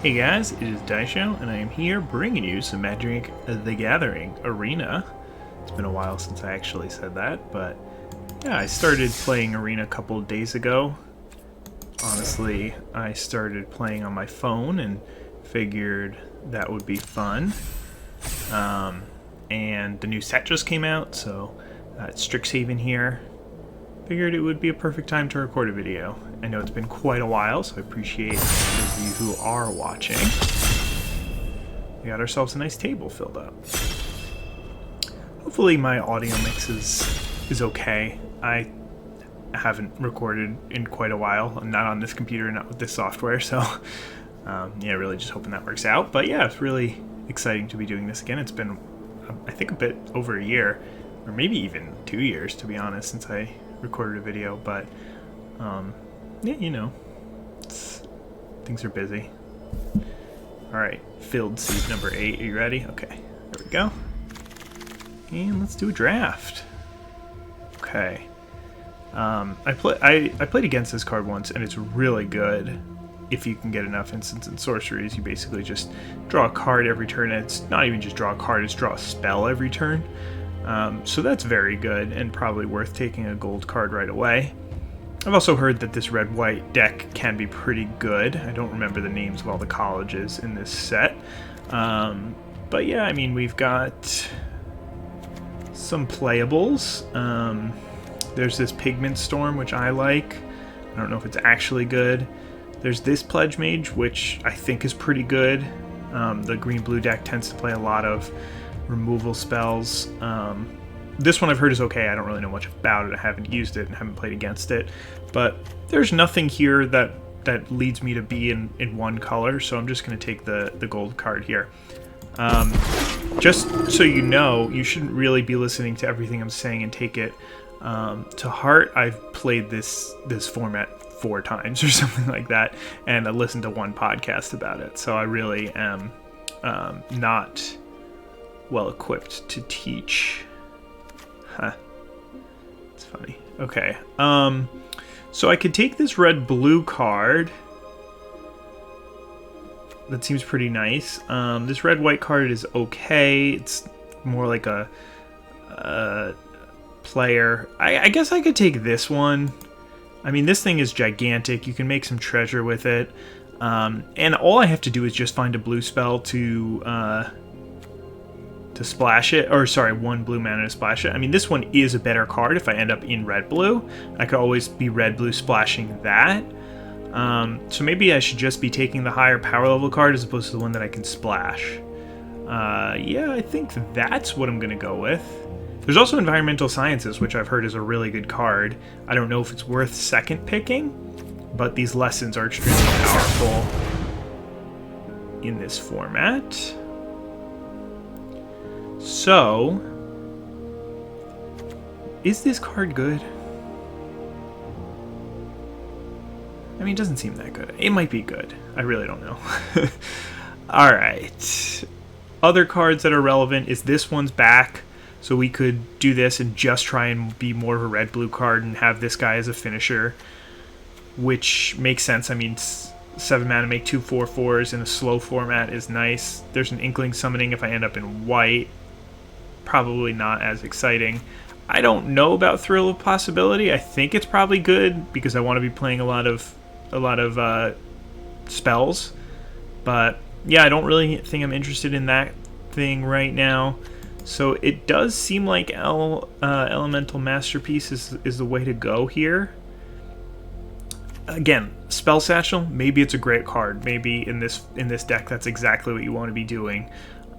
Hey guys, it is IzDaisho, and I am here bringing you some Magic the Gathering Arena. It's been a while since I actually said that, but yeah, I started playing Arena a couple of days ago. Honestly, I started playing on my phone and figured that would be fun. And the new set just came out, so it's Strixhaven here. Figured it would be a perfect time to record a video. I know it's been quite a while, so I appreciate those of you who are watching. We got ourselves a nice table filled up. Hopefully my audio mix is okay. I haven't recorded in quite a while. I'm not on this computer, not with this software, so yeah, really just hoping that works out. But yeah, it's really exciting to be doing this again. It's been, I think, a bit over a year, or maybe even 2 years, to be honest, since I recorded a video, but yeah, you know, things are busy. Alright, filled seat number 8. Are you ready? Okay, there we go. And let's do a draft. Okay. I played against this card once, and it's really good if you can get enough instants and sorceries. You basically just draw a card every turn, and it's not even just draw a card, it's draw a spell every turn. So that's very good, and probably worth taking a gold card right away. I've also heard that this red-white deck can be pretty good. I don't remember the names of all the colleges in this set. But yeah, I mean, we've got some playables. There's this Pigment Storm, which I like. I don't know if it's actually good. There's this Pledge Mage, which I think is pretty good. The green-blue deck tends to play a lot of removal spells. This one I've heard is okay. I don't really know much about it. I haven't used it and haven't played against it. But there's nothing here that leads me to be in one color, so I'm just going to take the gold card here. Just so you know, you shouldn't really be listening to everything I'm saying and take it to heart. I've played this format 4 times or something like that, and I listened to one podcast about it, so I really am not well equipped to teach. Huh. It's funny. Okay. So I could take this red-blue card. That seems pretty nice. This red-white card is okay. It's more like a player. I guess I could take this one. I mean, this thing is gigantic. You can make some treasure with it. And all I have to do is just find a blue spell to splash it, or sorry, 1 blue mana to splash it. I mean, this one is a better card if I end up in red-blue. I could always be red-blue splashing that. So maybe I should just be taking the higher power level card as opposed to the one that I can splash. Yeah, I think that's what I'm going to go with. There's also Environmental Sciences, which I've heard is a really good card. I don't know if it's worth second picking, but these lessons are extremely powerful in this format. So, is this card good? I mean, it doesn't seem that good. It might be good. I really don't know. Alright. Other cards that are relevant is this one's back. So we could do this and just try and be more of a red-blue card and have this guy as a finisher, which makes sense. I mean, 7 mana, make 2 4/4s in a slow format is nice. There's an Inkling Summoning if I end up in white. Probably not as exciting. I don't know about Thrill of Possibility. I think it's probably good because I want to be playing a lot of spells. But yeah, I don't really think I'm interested in that thing right now. So it does seem like Elemental Masterpiece is the way to go here. Again, Spell Satchel, maybe it's a great card. Maybe in this deck that's exactly what you want to be doing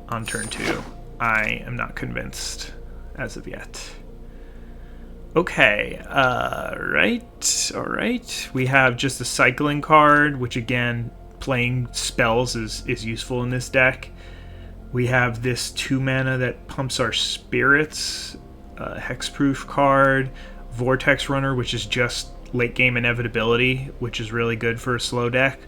on turn 2. I am not convinced as of yet. Okay, alright. We have just a cycling card, which again, playing spells is useful in this deck. We have this 2 mana that pumps our spirits, hexproof card, Vortex Runner, which is just late game inevitability, which is really good for a slow deck.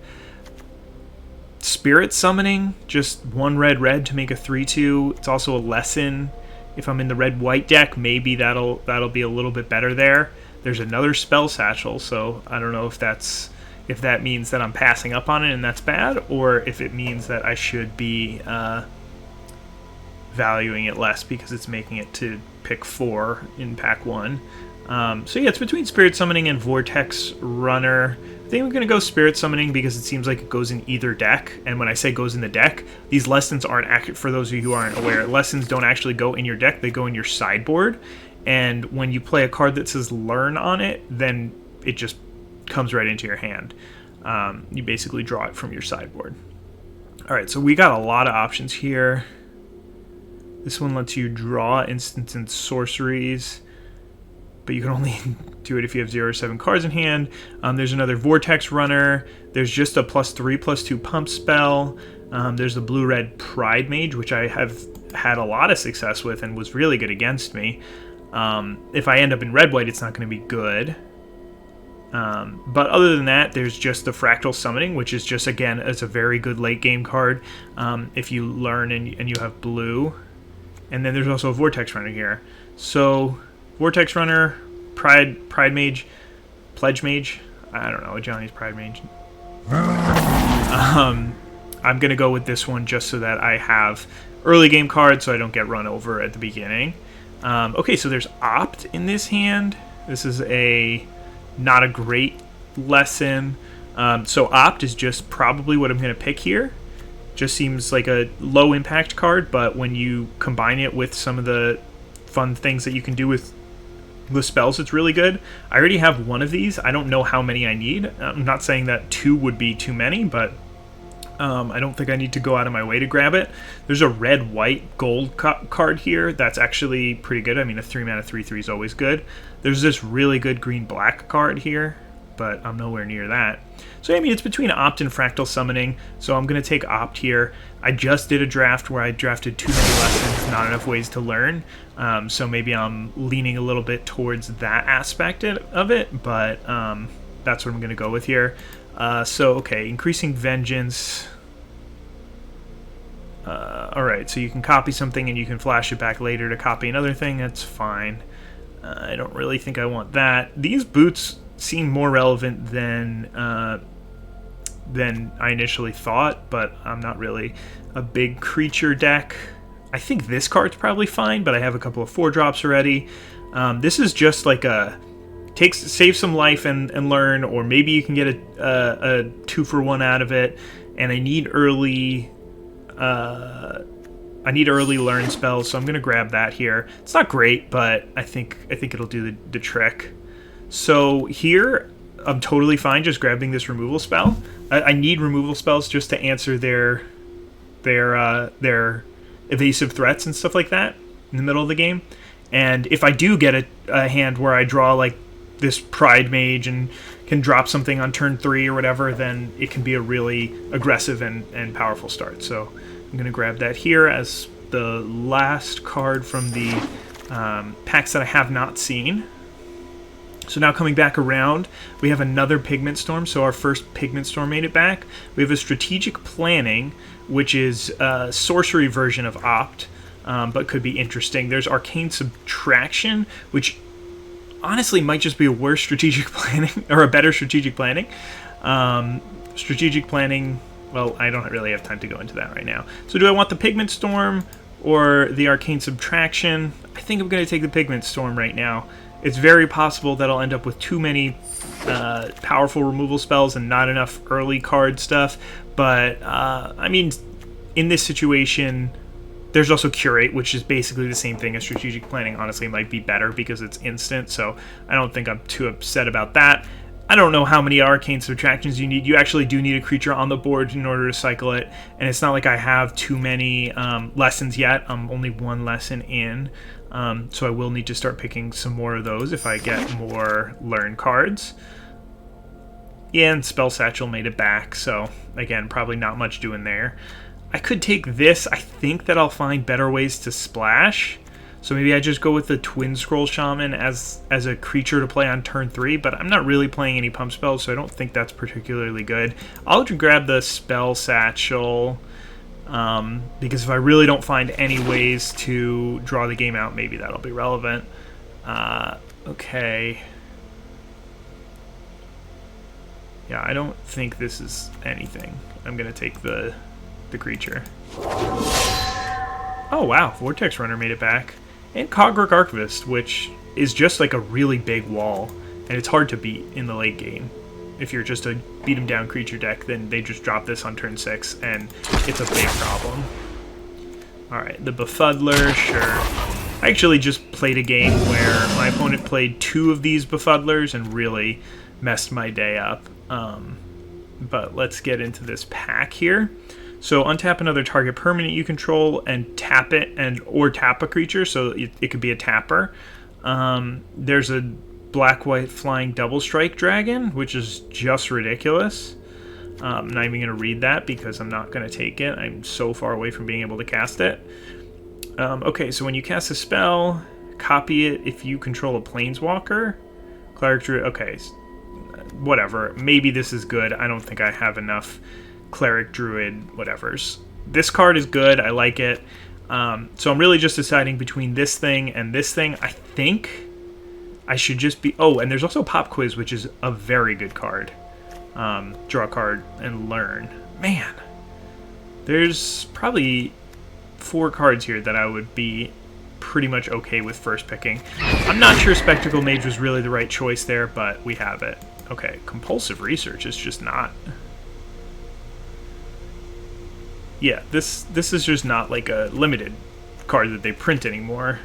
Spirit Summoning, just 1 red to make a 3/2. It's also a lesson. If I'm in the red-white deck, maybe that'll be a little bit better there. There's another Spell Satchel, so I don't know if that's if that means that I'm passing up on it and that's bad, or if it means that I should be valuing it less because it's making it to pick 4 in pack 1. So yeah, it's between Spirit Summoning and Vortex Runner. I think I'm going to go Spirit Summoning because it seems like it goes in either deck. And when I say goes in the deck, these lessons aren't accurate. For those of you who aren't aware, lessons don't actually go in your deck. They go in your sideboard. And when you play a card that says Learn on it, then it just comes right into your hand. You basically draw it from your sideboard. Alright, so we got a lot of options here. This one lets you draw instants and sorceries, but you can only do it if you have 0 or 7 cards in hand. There's another Vortex Runner. There's just a +3/+2 pump spell. There's the blue-red Pride Mage, which I have had a lot of success with and was really good against me. If I end up in red-white, it's not going to be good. But other than that, there's just the Fractal Summoning, which is just, again, it's a very good late-game card if you learn and you have blue. And then there's also a Vortex Runner here. So, Vortex Runner, Pride Mage, Pledge Mage. I don't know, Johnny's Pride Mage. I'm going to go with this one just so that I have early game cards so I don't get run over at the beginning. Okay, so there's Opt in this hand. This is not a great lesson. So Opt is just probably what I'm going to pick here. Just seems like a low impact card, but when you combine it with some of the fun things that you can do with the spells, it's really good. I already have one of these. I don't know how many I need. I'm not saying that 2 would be too many, but I don't think I need to go out of my way to grab it. There's a red, white, gold card here that's actually pretty good. I mean, a 3-mana 3/3 is always good. There's this really good green, black card here, but I'm nowhere near that. So, I mean, it's between Opt and Fractal Summoning, so I'm going to take Opt here. I just did a draft where I drafted too many lessons, not enough ways to learn, so maybe I'm leaning a little bit towards that aspect of it, but that's what I'm going to go with here. So, okay, Increasing Vengeance. Alright, so you can copy something and you can flash it back later to copy another thing. That's fine. I don't really think I want that. These boots seem more relevant than I initially thought, but I'm not really a big creature deck. I think this card's probably fine, but I have a couple of 4-drops already. This is just like a save some life and learn, or maybe you can get a 2-for-1 out of it. And I need early learn spells, so I'm gonna grab that here. It's not great, but I think it'll do the trick. So here, I'm totally fine just grabbing this removal spell. I need removal spells just to answer their evasive threats and stuff like that in the middle of the game. And if I do get a hand where I draw like this Pride Mage and can drop something on turn 3 or whatever, then it can be a really aggressive and powerful start. So I'm going to grab that here as the last card from the packs that I have not seen. So now coming back around, we have another Pigment Storm. So our first Pigment Storm made it back. We have a Strategic Planning, which is a sorcery version of Opt, but could be interesting. There's Arcane Subtraction, which honestly might just be a worse Strategic Planning, or a better Strategic Planning. Strategic Planning, well, I don't really have time to go into that right now. So do I want the Pigment Storm or the Arcane Subtraction? I think I'm going to take the Pigment Storm right now. It's very possible that I'll end up with too many powerful removal spells and not enough early card stuff. But, I mean, in this situation, there's also Curate, which is basically the same thing as Strategic Planning. Honestly, it might be better because it's instant, so I don't think I'm too upset about that. I don't know how many Arcane Subtractions you need. You actually do need a creature on the board in order to cycle it, and it's not like I have too many lessons yet. I'm only 1 lesson in. So I will need to start picking some more of those if I get more learn cards. Yeah, and Spell Satchel made it back, so again, probably not much doing there. I could take this. I think that I'll find better ways to splash. So maybe I just go with the Twin Scroll Shaman as a creature to play on turn 3, but I'm not really playing any pump spells, so I don't think that's particularly good. I'll grab the Spell Satchel. Because if I really don't find any ways to draw the game out, maybe that'll be relevant. Okay. Yeah, I don't think this is anything. I'm gonna take the creature. Oh wow, Vortex Runner made it back. And Cogric Archivist, which is just like a really big wall, and it's hard to beat in the late game. If you're just a beat 'em down creature deck, then they just drop this on turn 6, and it's a big problem. Alright, the Befuddler, sure. I actually just played a game where my opponent played 2 of these Befuddlers and really messed my day up. But let's get into this pack here. So untap another target permanent you control and tap it, or tap a creature, so it could be a tapper. There's a black-white flying double strike dragon, which is just ridiculous. I'm not even going to read that because I'm not going to take it. I'm so far away from being able to cast it. Okay, so when you cast a spell, copy it if you control a planeswalker. Cleric Druid, okay, whatever. Maybe this is good. I don't think I have enough Cleric Druid whatevers. This card is good. I like it. So I'm really just deciding between this thing and this thing. I think I should just be... Oh, and there's also Pop Quiz, which is a very good card. Draw a card and learn. Man, there's probably 4 cards here that I would be pretty much okay with first picking. I'm not sure Spectacle Mage was really the right choice there, but we have it. Okay, Compulsive Research is just not... Yeah, this is just not like a limited card that they print anymore.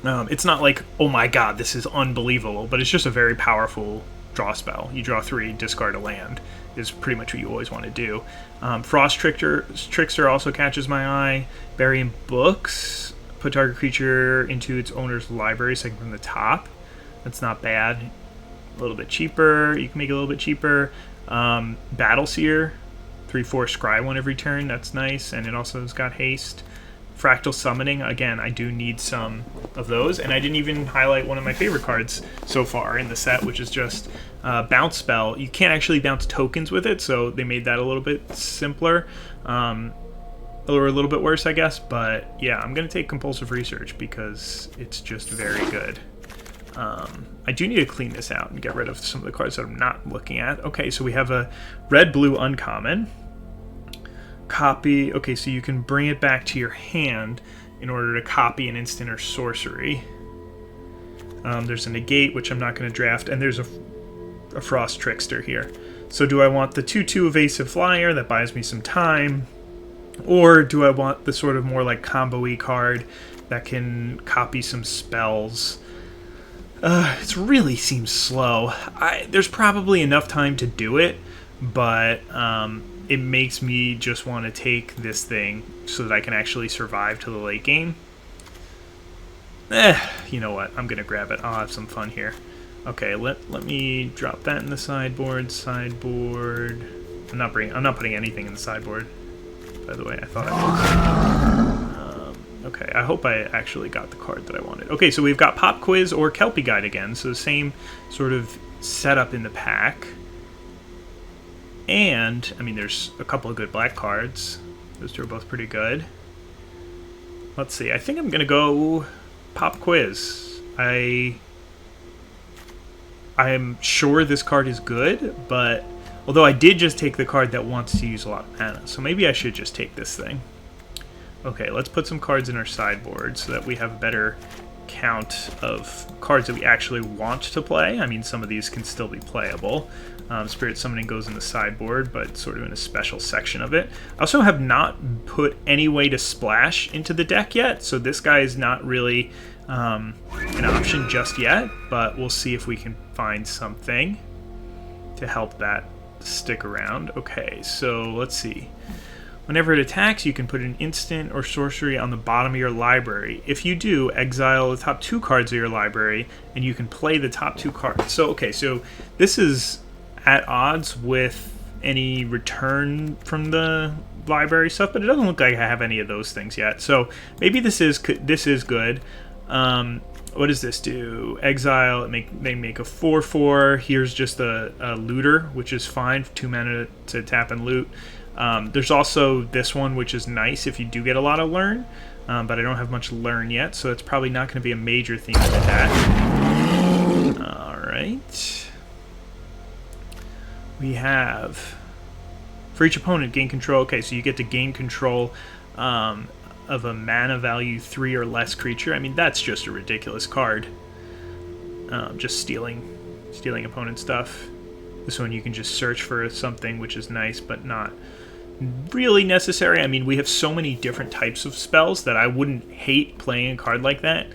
It's not like, oh my god, this is unbelievable, but it's just a very powerful draw spell. You draw 3, discard a land, is pretty much what you always want to do. Frost Trickster also catches my eye. Bury in Books. Put target creature into its owner's library, second from the top. That's not bad. A little bit cheaper. You can make it a little bit cheaper. Battleseer. 3/4 scry 1 every turn. That's nice. And it also has got haste. Fractal Summoning. Again, I do need some of those. And I didn't even highlight one of my favorite cards so far in the set, which is just Bounce Spell. You can't actually bounce tokens with it, so they made that a little bit simpler. Or a little bit worse, I guess. But yeah, I'm going to take Compulsive Research because it's just very good. I do need to clean this out and get rid of some of the cards that I'm not looking at. Okay, so we have a red-blue uncommon. Copy. Okay, so you can bring it back to your hand in order to copy an instant or sorcery. There's a negate, which I'm not going to draft, and there's a Frost Trickster here. So do I want the 2/2 evasive flyer that buys me some time, or do I want the sort of more like combo-y card that can copy some spells? It really seems slow. There's probably enough time to do it, but it makes me just want to take this thing so that I can actually survive to the late game. You know what? I'm gonna grab it. I'll have some fun here. Okay, let me drop that in the sideboard. I'm not putting anything in the sideboard. By the way, I thought I was. Okay, I hope I actually got the card that I wanted. Okay, so we've got Pop Quiz or Kelpie Guide again, so the same sort of setup in the pack. And, I mean, there's a couple of good black cards. Those two are both pretty good. Let's see, I think I'm going to go Pop Quiz. I'm sure this card is good, but although I did just take the card that wants to use a lot of mana, so maybe I should just take this thing. Okay, let's put some cards in our sideboard so that we have a better count of cards that we actually want to play. I mean, some of these can still be playable. Spirit Summoning goes in the sideboard, but sort of in a special section of it. I also have not put any way to splash into the deck yet, so this guy is not really an option just yet, but we'll see if we can find something to help that stick around. Okay, so let's see. Whenever it attacks, you can put an instant or sorcery on the bottom of your library. If you do, exile the top 2 cards of your library, and you can play the top 2 cards. So, okay, so this is at odds with any return from the library stuff, but it doesn't look like I have any of those things yet. So maybe this is good. What does this do? Exile. They make a 4/4. Here's just a looter, which is fine. 2 mana to tap and loot. There's also this one, which is nice if you do get a lot of learn, but I don't have much learn yet, so it's probably not going to be a major theme of the deck. Alright. we have, for each opponent, gain control. Okay, so you get to gain control of a mana value 3 or less creature. I mean, that's just a ridiculous card. Just stealing opponent stuff. This one you can just search for something, which is nice, but not really necessary. I mean, we have so many different types of spells that I wouldn't hate playing a card like that.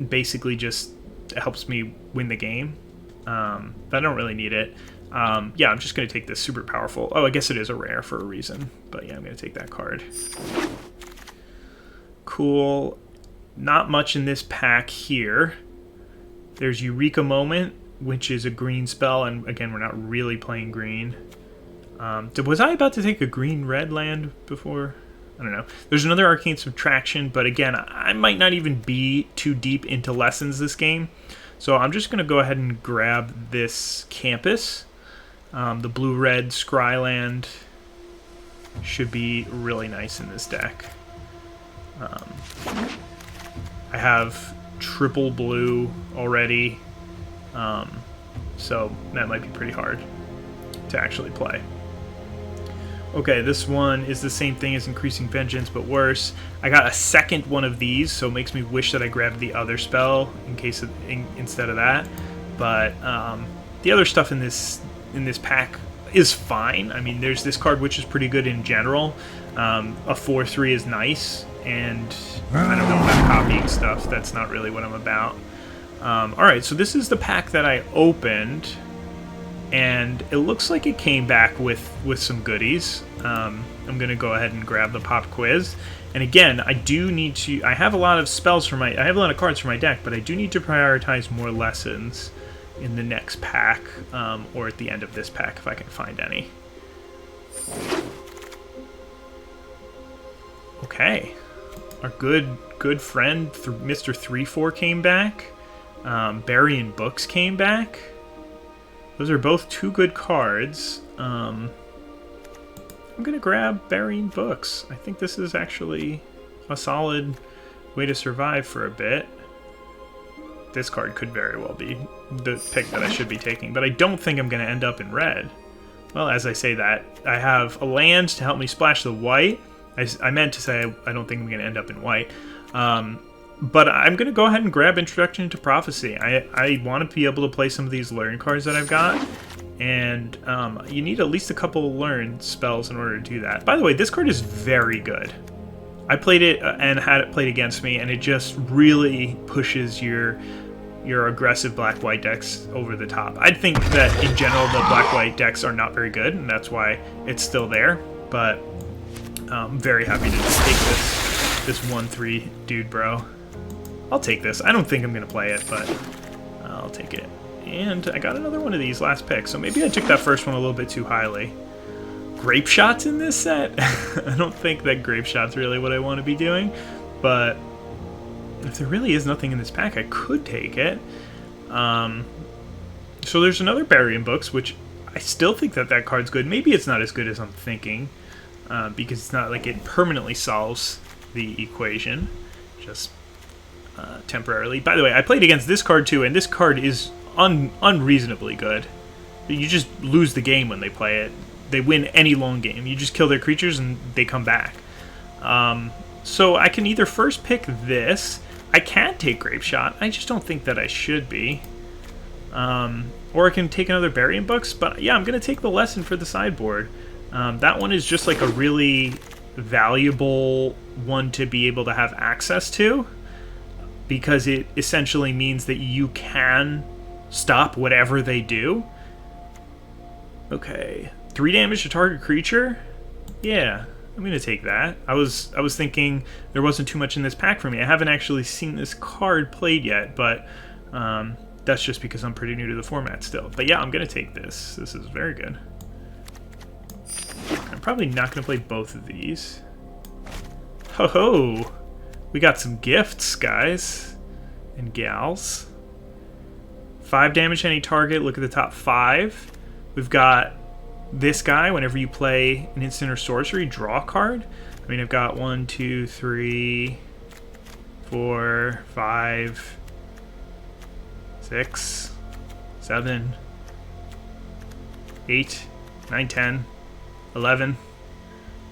Basically just helps me win the game. But I don't really need it. Yeah, I'm just going to take this super powerful. Oh, I guess it is a rare for a reason. But yeah, I'm going to take that card. Cool. Not much in this pack here. There's Eureka Moment, which is a green spell. And again, we're not really playing green. Was I about to take a green-red land before? I don't know. There's another Arcane Subtraction, but again, I might not even be too deep into lessons this game. So I'm just going to go ahead and grab this Campus. The blue-red Scryland should be really nice in this deck. I have triple blue already, so that might be pretty hard to actually play. Okay, this one is the same thing as Increasing Vengeance, but worse. I got a second one of these, so it makes me wish that I grabbed the other spell instead of that. But the other stuff in this pack is fine. I mean, there's this card which is pretty good in general. A 4/3 is nice, and I don't know about copying stuff. That's not really what I'm about. Alright, so this is the pack that I opened, and it looks like it came back with some goodies. I'm going to go ahead and grab the pop quiz. And again, I have a lot of I have a lot of cards for my deck, but I do need to prioritize more lessons in the next pack, or at the end of this pack if I can find any. Okay. Our good friend Mr. 3/4 came back. Burying Books came back. Those are both two good cards. I'm going to grab Burying Books. I think this is actually a solid way to survive for a bit. This card could very well be the pick that I should be taking, but I don't think I'm going to end up in red. Well, as I say that, I have a land to help me splash the white. I meant to say I don't think I'm going to end up in white. But I'm going to go ahead and grab Introduction to Prophecy. I want to be able to play some of these learn cards that I've got. And you need at least a couple of learn spells in order to do that. By the way, this card is very good. I played it and had it played against me, and it just really pushes your aggressive black-white decks over the top. I think that, in general, the black-white decks are not very good, and that's why it's still there. But I'm very happy to just take this 1/3 dude, bro. I'll take this. I don't think I'm going to play it, but I'll take it. And I got another one of these last pick, so maybe I took that first one a little bit too highly. Grape Shot's in this set? I don't think that Grape Shot's really what I want to be doing, but if there really is nothing in this pack, I could take it. So there's another Burying Books, which I still think that card's good. Maybe it's not as good as I'm thinking, because it's not like it permanently solves the equation, just temporarily. By the way, I played against this card too, and this card is unreasonably good. You just lose the game when they play it. They win any long game. You just kill their creatures and they come back. So I can either first pick this. I can take Grape Shot. I just don't think that I should be. Or I can take another Burying Books. But yeah, I'm going to take the lesson for the sideboard. That one is just like a really valuable one to be able to have access to, because it essentially means that you can stop whatever they do. Okay, 3 damage to target creature? Yeah, I'm gonna take that. I was thinking there wasn't too much in this pack for me. I haven't actually seen this card played yet, but that's just because I'm pretty new to the format still. But yeah, I'm gonna take this. This is very good. I'm probably not gonna play both of these. Ho ho! We got some gifts, guys and gals. 5 damage to any target. Look at the top 5. We've got this guy. Whenever you play an instant or sorcery, draw a card. I mean, I've got 1, 2, 3, 4, 5, 6, 7, 8, 9, 10, 11.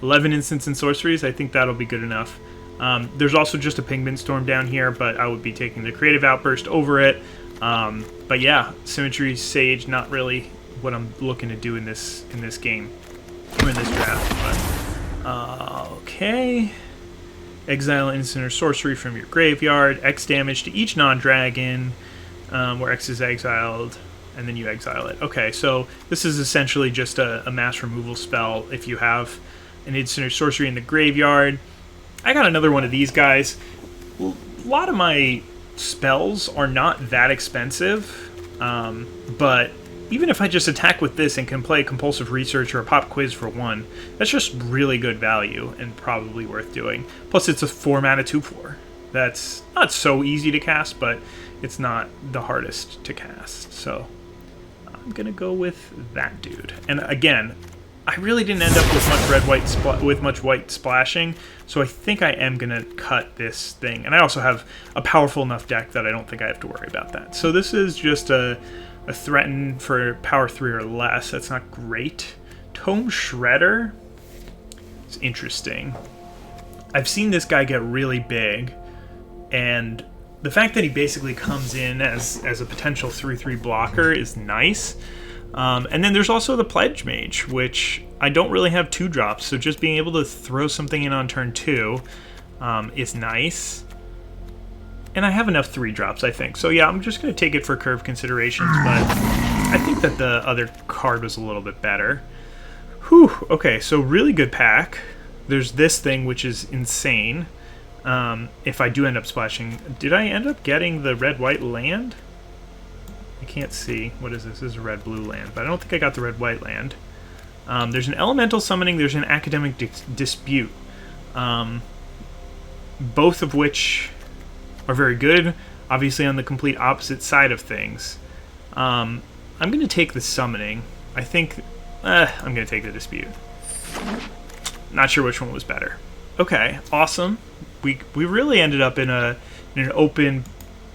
11 instants and sorceries. I think that'll be good enough. There's also just a Pigment Storm down here, but I would be taking the Creative Outburst over it. But yeah, Symmetry Sage, not really what I'm looking to do in this game, or in this draft. But okay. Exile an instant or sorcery from your graveyard. X damage to each non-dragon, where X is exiled, and then you exile it. Okay, so this is essentially just a mass removal spell if you have an instant or sorcery in the graveyard. I got another one of these guys. A lot of my spells are not that expensive, but even if I just attack with this and can play Compulsive Research or a Pop Quiz for 1, that's just really good value and probably worth doing. Plus, it's a 4-mana 2/4. That's not so easy to cast, but it's not the hardest to cast. So I'm going to go with that dude. And again, I really didn't end up with much white splashing, so I think I am going to cut this thing. And I also have a powerful enough deck that I don't think I have to worry about that. So this is just a threaten for power 3 or less. That's not great. Tome Shredder is interesting. I've seen this guy get really big, and the fact that he basically comes in as a potential 3/3 blocker is nice. And then there's also the Pledge Mage, which I don't really have 2-drops, so just being able to throw something in on turn 2 is nice. And I have enough 3-drops, I think. So yeah, I'm just going to take it for curve considerations, but I think that the other card was a little bit better. Whew, okay, so really good pack. There's this thing, which is insane. If I do end up splashing... Did I end up getting the red-white land? I can't see. What is this? This is a red-blue land, but I don't think I got the red-white land. There's an elemental summoning. There's an academic dispute. Both of which are very good, obviously on the complete opposite side of things. I'm going to take the summoning. I think I'm going to take the dispute. Not sure which one was better. Okay, awesome. We really ended up in an open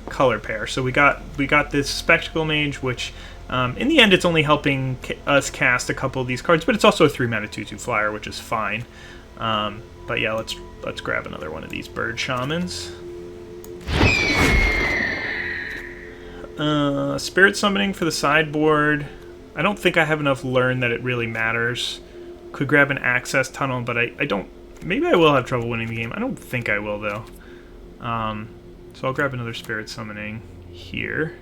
color pair. So we got this Spectacle Mage, which in the end it's only helping us cast a couple of these cards, but it's also a 3-mana 2/2 flyer, which is fine. But yeah, let's grab another one of these Bird Shamans. Spirit Summoning for the sideboard. I don't think I have enough Learn that it really matters. Could grab an Access Tunnel, but I don't... Maybe I will have trouble winning the game. I don't think I will, though. So I'll grab another Spirit Summoning here.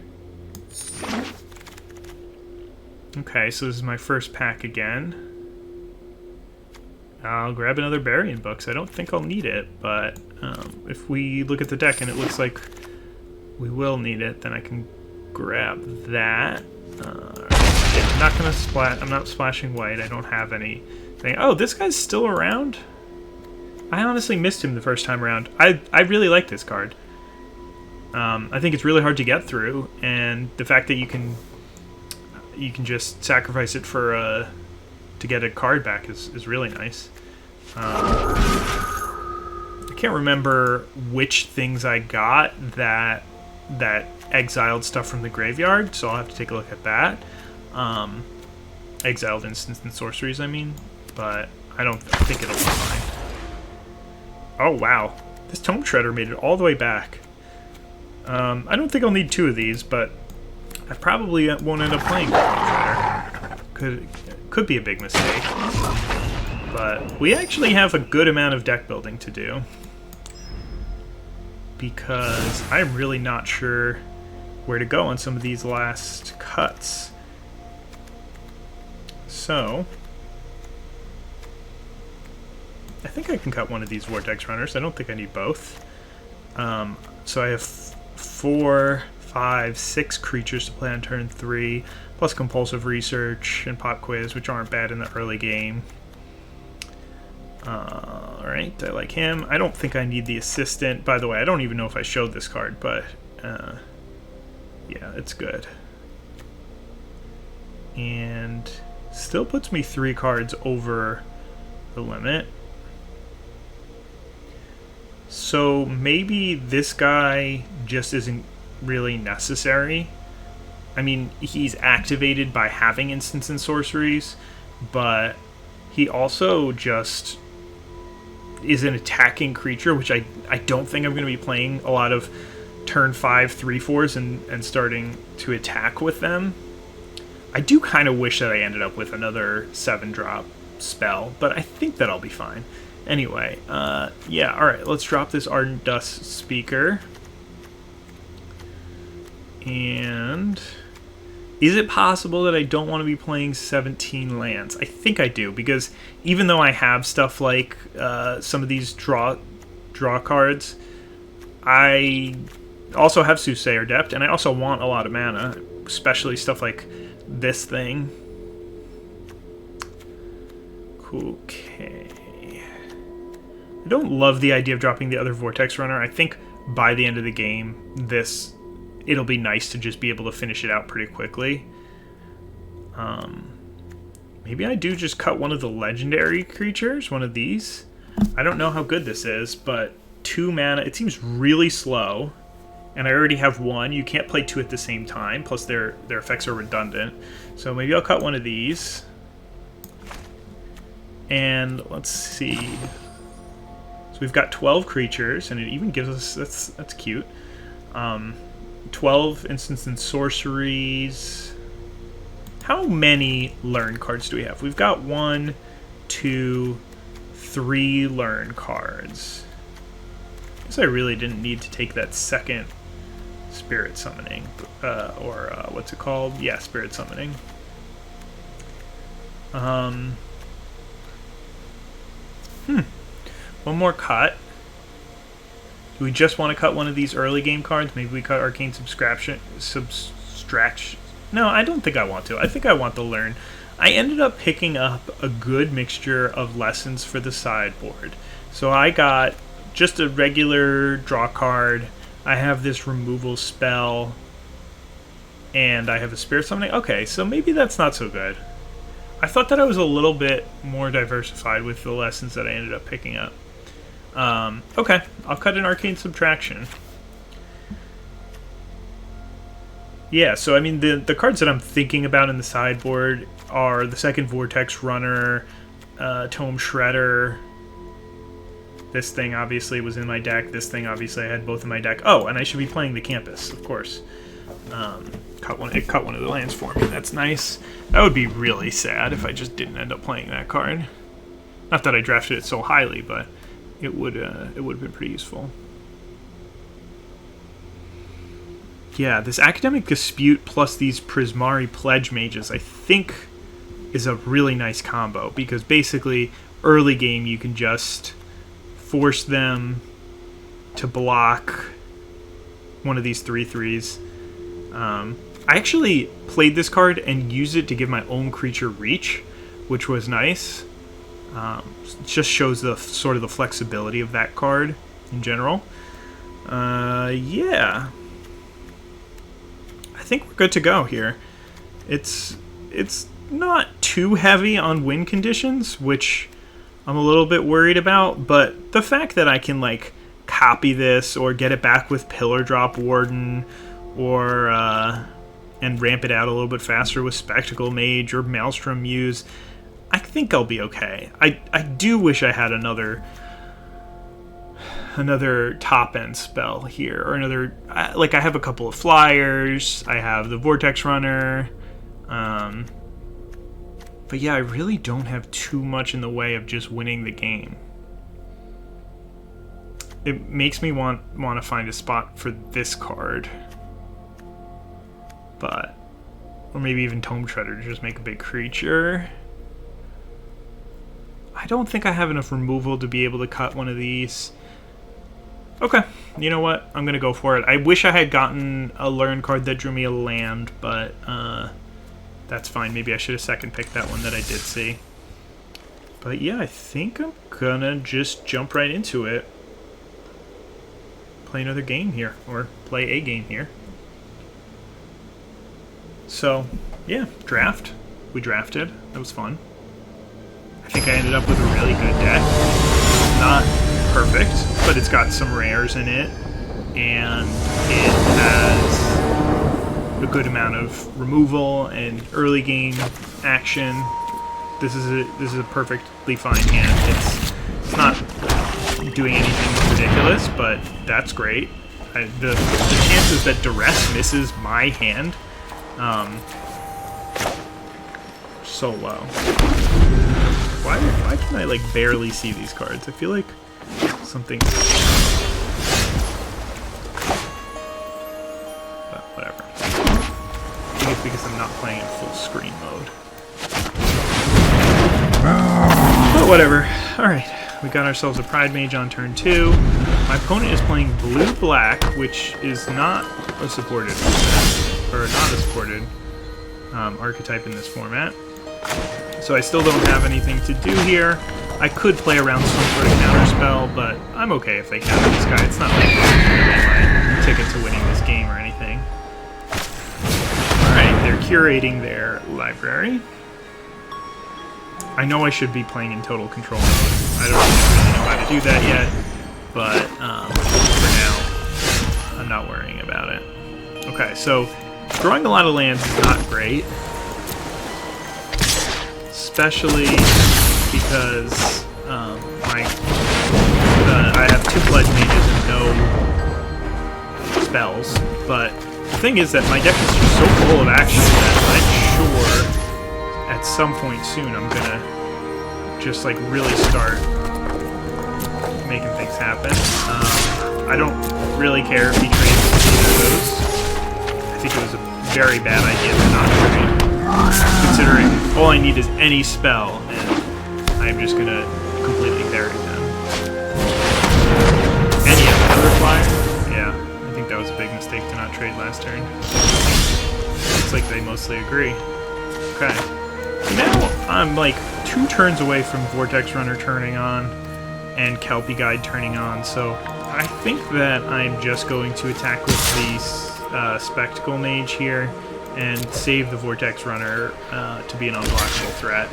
Okay, so this is my first pack again. I'll grab another Burying Books. I don't think I'll need it, but if we look at the deck and it looks like we will need it, then I can grab that. I'm not gonna splat. I'm not splashing white. I don't have anything. Oh, this guy's still around? I honestly missed him the first time around. I really like this card. I think it's really hard to get through, and the fact that you can just sacrifice it for to get a card back is really nice. I can't remember which things I got that exiled stuff from the graveyard, so I'll have to take a look at that. Exiled instants and sorceries, I mean, but I think it'll be fine. Oh wow, this Tome Shredder made it all the way back. I don't think I'll need 2 of these, but I probably won't end up playing Tome Shredder. Could be a big mistake. But we actually have a good amount of deck building to do, because I'm really not sure where to go on some of these last cuts. So I think I can cut one of these Vortex Runners. I don't think I need both. So I have 4, 5, 6 creatures to play on turn 3, plus Compulsive Research and Pop Quiz, which aren't bad in the early game. Alright, I like him. I don't think I need the Assistant. By the way, I don't even know if I showed this card, but yeah, it's good. And still puts me 3 cards over the limit. So maybe this guy just isn't really necessary. I mean, he's activated by having instants and sorceries, but he also just is an attacking creature, which I don't think I'm going to be playing a lot of turn 5 3/4s and starting to attack with them. I do kind of wish that I ended up with another 7-drop spell, but I think that I'll be fine. Anyway, yeah, alright, let's drop this Ardent Dust Speaker. And is it possible that I don't want to be playing 17 lands? I think I do, because even though I have stuff like some of these draw cards, I also have Soothsayer Adept, and I also want a lot of mana, especially stuff like this thing. Okay. I don't love the idea of dropping the other Vortex Runner. I think by the end of the game, it'll be nice to just be able to finish it out pretty quickly. Maybe I do just cut one of the legendary creatures, one of these. I don't know how good this is, but 2 mana, it seems really slow. And I already have 1. You can't play 2 at the same time, plus their effects are redundant. So maybe I'll cut one of these. And let's see. So we've got 12 creatures, and it even gives us, that's cute. 12 instants and sorceries. How many learn cards do we have? We've got 1, 2, 3 learn cards. I guess I really didn't need to take that second Spirit Summoning, what's it called? Yeah, Spirit Summoning. One more cut. Do we just want to cut one of these early game cards? Maybe we cut Arcane Subtraction. No, I don't think I want to. I think I want the Learn. I ended up picking up a good mixture of lessons for the sideboard. So I got just a regular draw card. I have this removal spell. And I have a Spirit Summoning. Okay, so maybe that's not so good. I thought that I was a little bit more diversified with the lessons that I ended up picking up. Okay, I'll cut an Arcane Subtraction. Yeah, so I mean, the cards that I'm thinking about in the sideboard are the second Vortex Runner, Tome Shredder. This thing obviously was in my deck. This thing obviously I had both in my deck. Oh, and I should be playing the Campus, of course. It cut one of the lands for me. That's nice. That would be really sad if I just didn't end up playing that card. Not that I drafted it so highly, but it would have been pretty useful. Yeah, this Academic Dispute plus these Prismari Pledge Mages, I think, is a really nice combo, because basically, early game, you can just force them to block one of these 3/3s. I actually played this card and used it to give my own creature reach, which was nice. It just shows the sort of the flexibility of that card in general. Yeah. I think we're good to go here. It's not too heavy on win conditions, which I'm a little bit worried about, but the fact that I can like copy this or get it back with Pillar Drop Warden or and ramp it out a little bit faster with Spectacle Mage or Maelstrom Muse, I think I'll be okay. I do wish I had another top end spell here, or another, like I have a couple of flyers, I have the Vortex Runner, but yeah, I really don't have too much in the way of just winning the game. It makes me want to find a spot for this card, but, or maybe even Tome Shredder to just make a big creature. I don't think I have enough removal to be able to cut one of these. Okay, you know what? I'm going to go for it. I wish I had gotten a learn card that drew me a land, but that's fine. Maybe I should have second picked that one that I did see. But yeah, I think I'm going to just jump right into it. Play another game here, or play a game here. So, yeah, draft. We drafted. That was fun. I think I ended up with a really good deck. Not perfect, but it's got some rares in it, and it a good amount of removal and early game action. This is a perfectly fine hand. It's not doing anything ridiculous, but that's great. The chances that Duress misses my hand, so low. Why can I like barely see these cards? I feel like something. But whatever. I think it's because I'm not playing in full screen mode. But whatever. Alright, we got ourselves a Pride Mage on turn 2. My opponent is playing blue-black, which is not a supported format, or not a supported archetype in this format. So I still don't have anything to do here. I could play around some sort of counterspell, but I'm okay if they counter this guy. It's not like my ticket to winning this game or anything. Alright, they're curating their library. I know I should be playing in total control mode. I don't really know how to do that yet, but for now, I'm not worrying about it. Okay, so drawing a lot of lands is not great, especially because I have 2 Pledge Mages and no spells, but the thing is that my deck is just so full of action that I'm sure at some point soon I'm gonna just like really start making things happen. I don't really care if he trades either of those. I think it was a very bad idea to not trade, considering all I need is any spell and I'm just gonna completely bury them. And yeah, another flyer? Yeah, I think that was a big mistake to not trade last turn. Looks like they mostly agree. Okay. Now I'm like 2 turns away from Vortex Runner turning on and Kelpie Guide turning on, so I think that I'm just going to attack with the Spectacle Mage here and save the Vortex Runner to be an unblockable threat.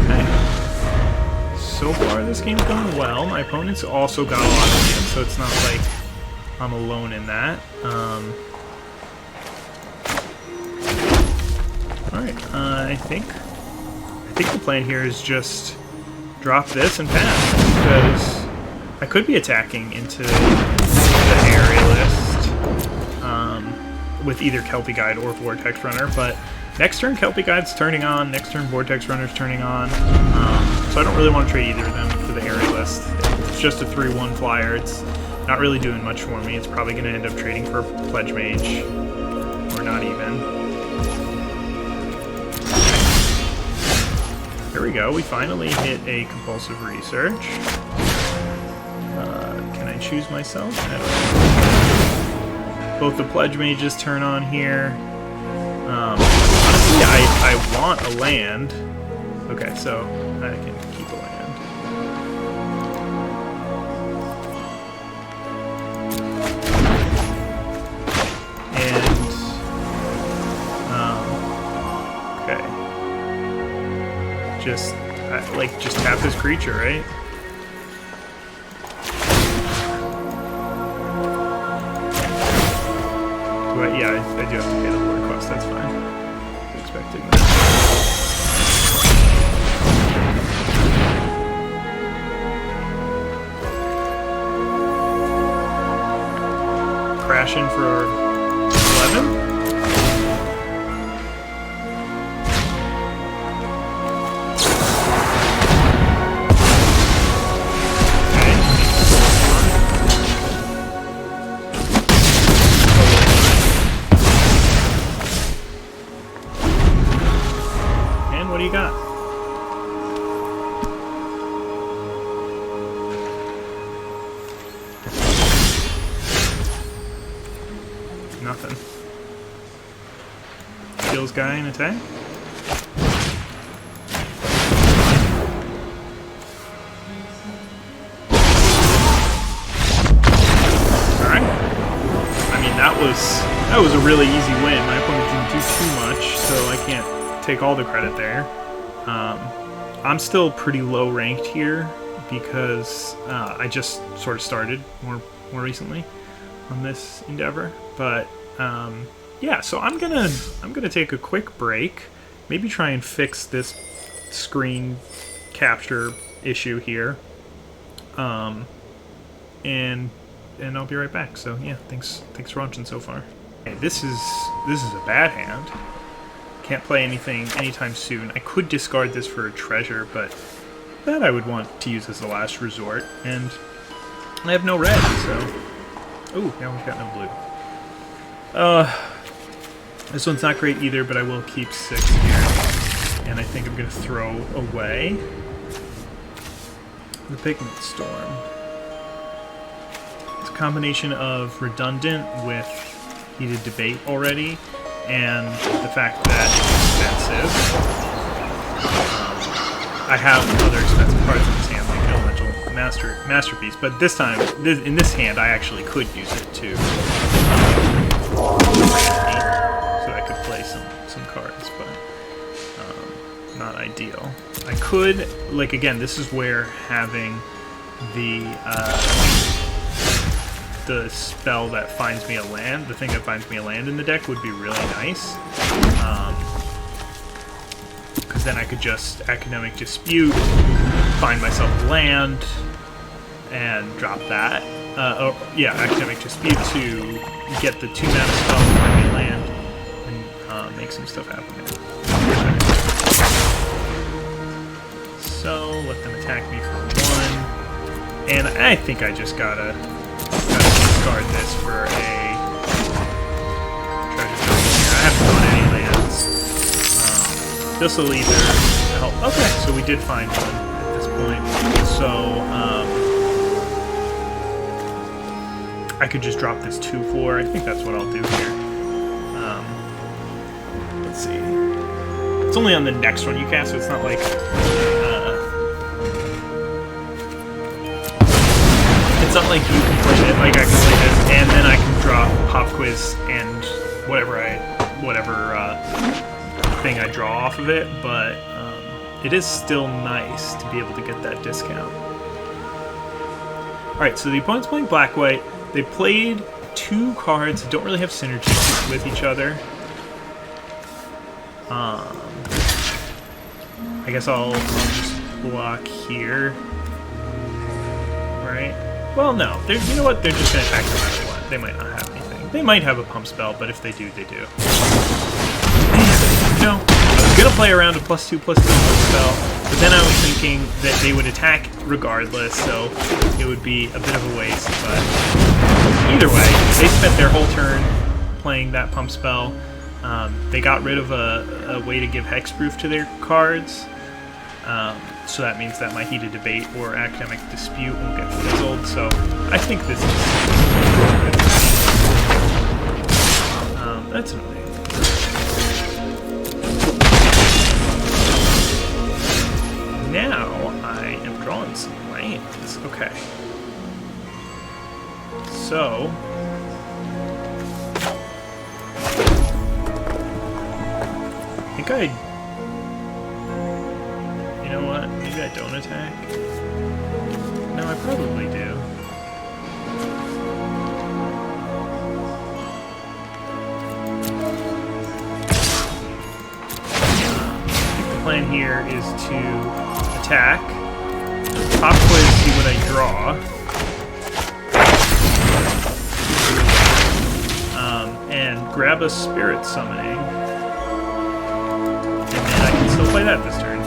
Okay. So far this game's going well. My opponent's also got a lot of hands, so it's not like I'm alone in that. Alright, I think the plan here is just drop this and pass, because I could be attacking into the area list with either Kelpie Guide or Vortex Runner, but next turn Kelpie Guide's turning on, next turn Vortex Runner's turning on, so I don't really want to trade either of them for the area list. It's just a 3-1 flyer, it's not really doing much for me. It's probably going to end up trading for a Pledge Mage, or not even. Here we go, we finally hit a Compulsive Research. Can I choose myself? Both the Pledge Mages turn on here. Honestly, I want a land. Okay, so I can keep a land. Just tap this creature, right? Yeah, I do have to pay the board cost, that's fine. I was expecting that. Crash in for 11? What do you got? Nothing. Kills guy in attack? Alright. I mean, that was a really easy win. My opponent didn't do too much, so I can't take all the credit there. I'm still pretty low ranked here, because I just sort of started more recently on this endeavor. But yeah, so I'm gonna take a quick break, maybe try and fix this screen capture issue here, and I'll be right back. So yeah, thanks for watching so far. Okay, this is a bad hand. Can't play anything anytime soon. I could discard this for a treasure, but that I would want to use as the last resort, and I have no red, so... Ooh, now we've got no blue. This one's not great either, but I will keep 6 here, and I think I'm going to throw away the Pigment Storm. It's a combination of redundant with Heated Debate already, and the fact that it's expensive. I have other expensive cards in this hand, like Elemental Masterpiece, but this time, in this hand, I actually could use it to so I could play some cards, but not ideal. I could, like, again, this is where having the spell that finds me a land, the thing that finds me a land in the deck would be really nice. Because then I could just Academic Dispute, find myself a land, and drop that. Yeah, Academic Dispute to get the 2 mana spell, find me a land, and make some stuff happen there. So, let them attack me for 1. And I think I just gotta discard this for a treasure here. I haven't drawn any lands. This will either help. Okay, so we did find one at this point. So I could just drop this 2/4. I think that's what I'll do here. Let's see. It's only on the next one you cast, so it's not like it's not like you can play it. Like I can play this, and then I can drop Pop Quiz and whatever thing I draw off of it, but it is still nice to be able to get that discount. Alright, so the opponent's playing black-white. They played 2 cards that don't really have synergy with each other. I guess I'll just block here. Right? Well, no. You know what? They're just going to attack no matter what. They might not have anything. They might have a pump spell, but if they do, they do. You know, I was going to play around a +2/+2 pump spell, but then I was thinking that they would attack regardless, so it would be a bit of a waste. But either way, they spent their whole turn playing that pump spell. They got rid of a way to give hexproof to their cards, so that means that my Heated Debate or Academic Dispute won't get fizzled, so I think this is that's annoying. Now I am drawing some lands. Okay. So I think you know what? Maybe I don't attack? No, I probably do. The plan here is to attack, Pop Quiz, see what I draw, and grab a Spirit Summoning, and then I can still play that this turn.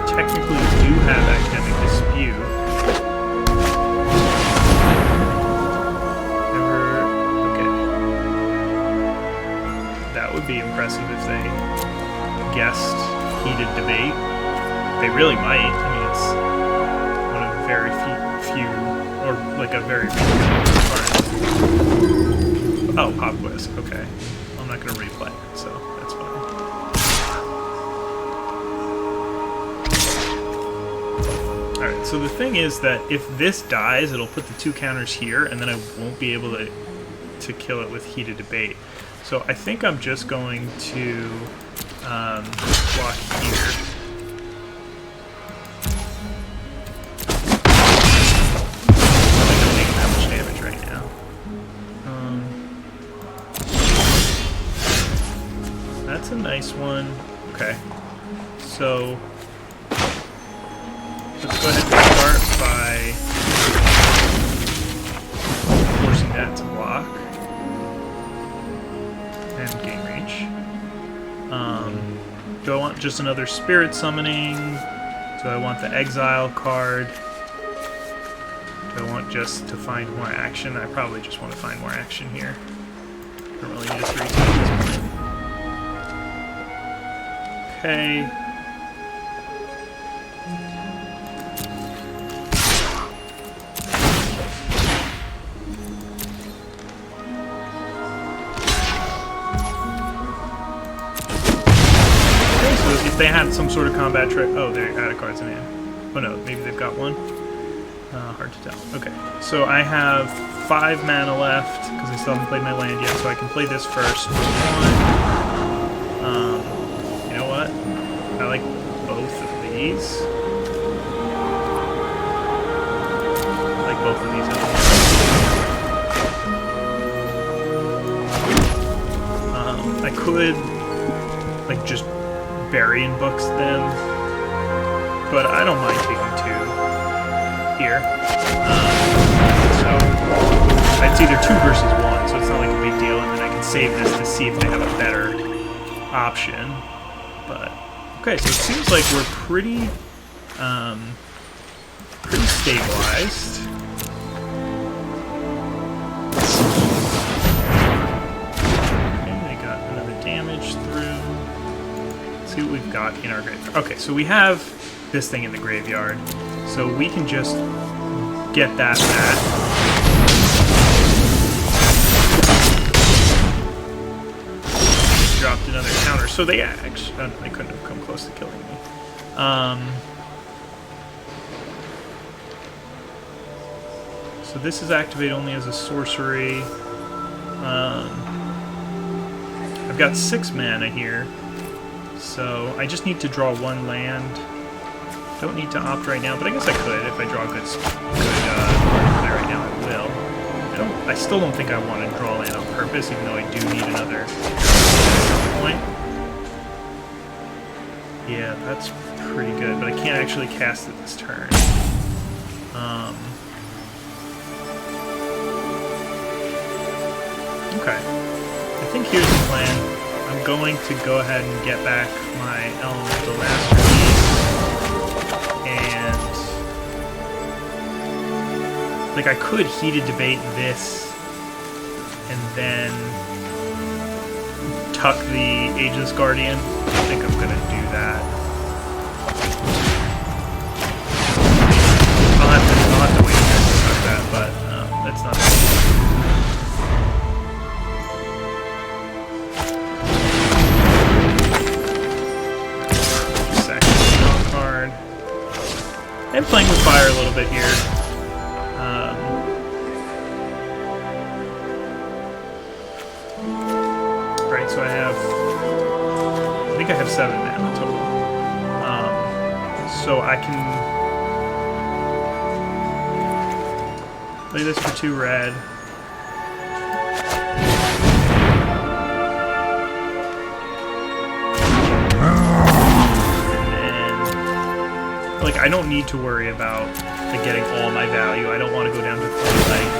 Technically do have Academic Dispute. That would be impressive if they guessed Heated Debate. They really might. I mean, it's one of very few or like a very few cards. Oh, Pop Quiz. Okay. I'm not going to replay it, so that's fine. Alright, so the thing is that if this dies, it'll put the 2 counters here, and then I won't be able to kill it with Heated Debate. So I think I'm just going to block here. I'm not gonna take that much damage right now. That's a nice one. Okay. So let's go ahead and start by forcing that to block and gain reach. Do I want just another spirit summoning? Do I want the exile card? Do I want just to find more action? I probably just want to find more action here. Don't really need a 3-2 at this point. Okay. If they had some sort of combat trick... Oh, they're out of cards in hand. Oh no, maybe they've got one. Hard to tell. Okay, so I have 5 mana left, because I still haven't played my land yet, so I can play this first. You know what? I like both of these. I like both of these. I could, like, just bury in books them, but I don't mind taking 2 here. So it's either 2 versus 1, so it's not like a big deal, and then I can save this to see if they have a better option. But okay, so it seems like we're pretty stabilized. Okay, they got another damage through. See what we've got in our graveyard. Okay, so we have this thing in the graveyard, so we can just get that back. Dropped another counter, so they actually... Oh, no, they couldn't have come close to killing me. So this is activate only as a sorcery. I've got 6 mana here. So I just need to draw 1 land. Don't need to opt right now, but I guess I could if I draw a good play right now. I will. I still don't think I want to draw land on purpose, even though I do need another point. Yeah, that's pretty good, but I can't actually cast it this turn. Okay. I think here's the plan. I'm going to go ahead and get back my Elemental Masterpiece, and like I could Heated Debate this, and then tuck the Ageless Guardian. I think I'm gonna do that. I'll have to wait to tuck that, but that's not. I'm playing with fire a little bit here. Right, so I think I have 7 mana total. So I can play this for 2 red. Like, I don't need to worry about like getting all my value. I don't want to go down to 3 life.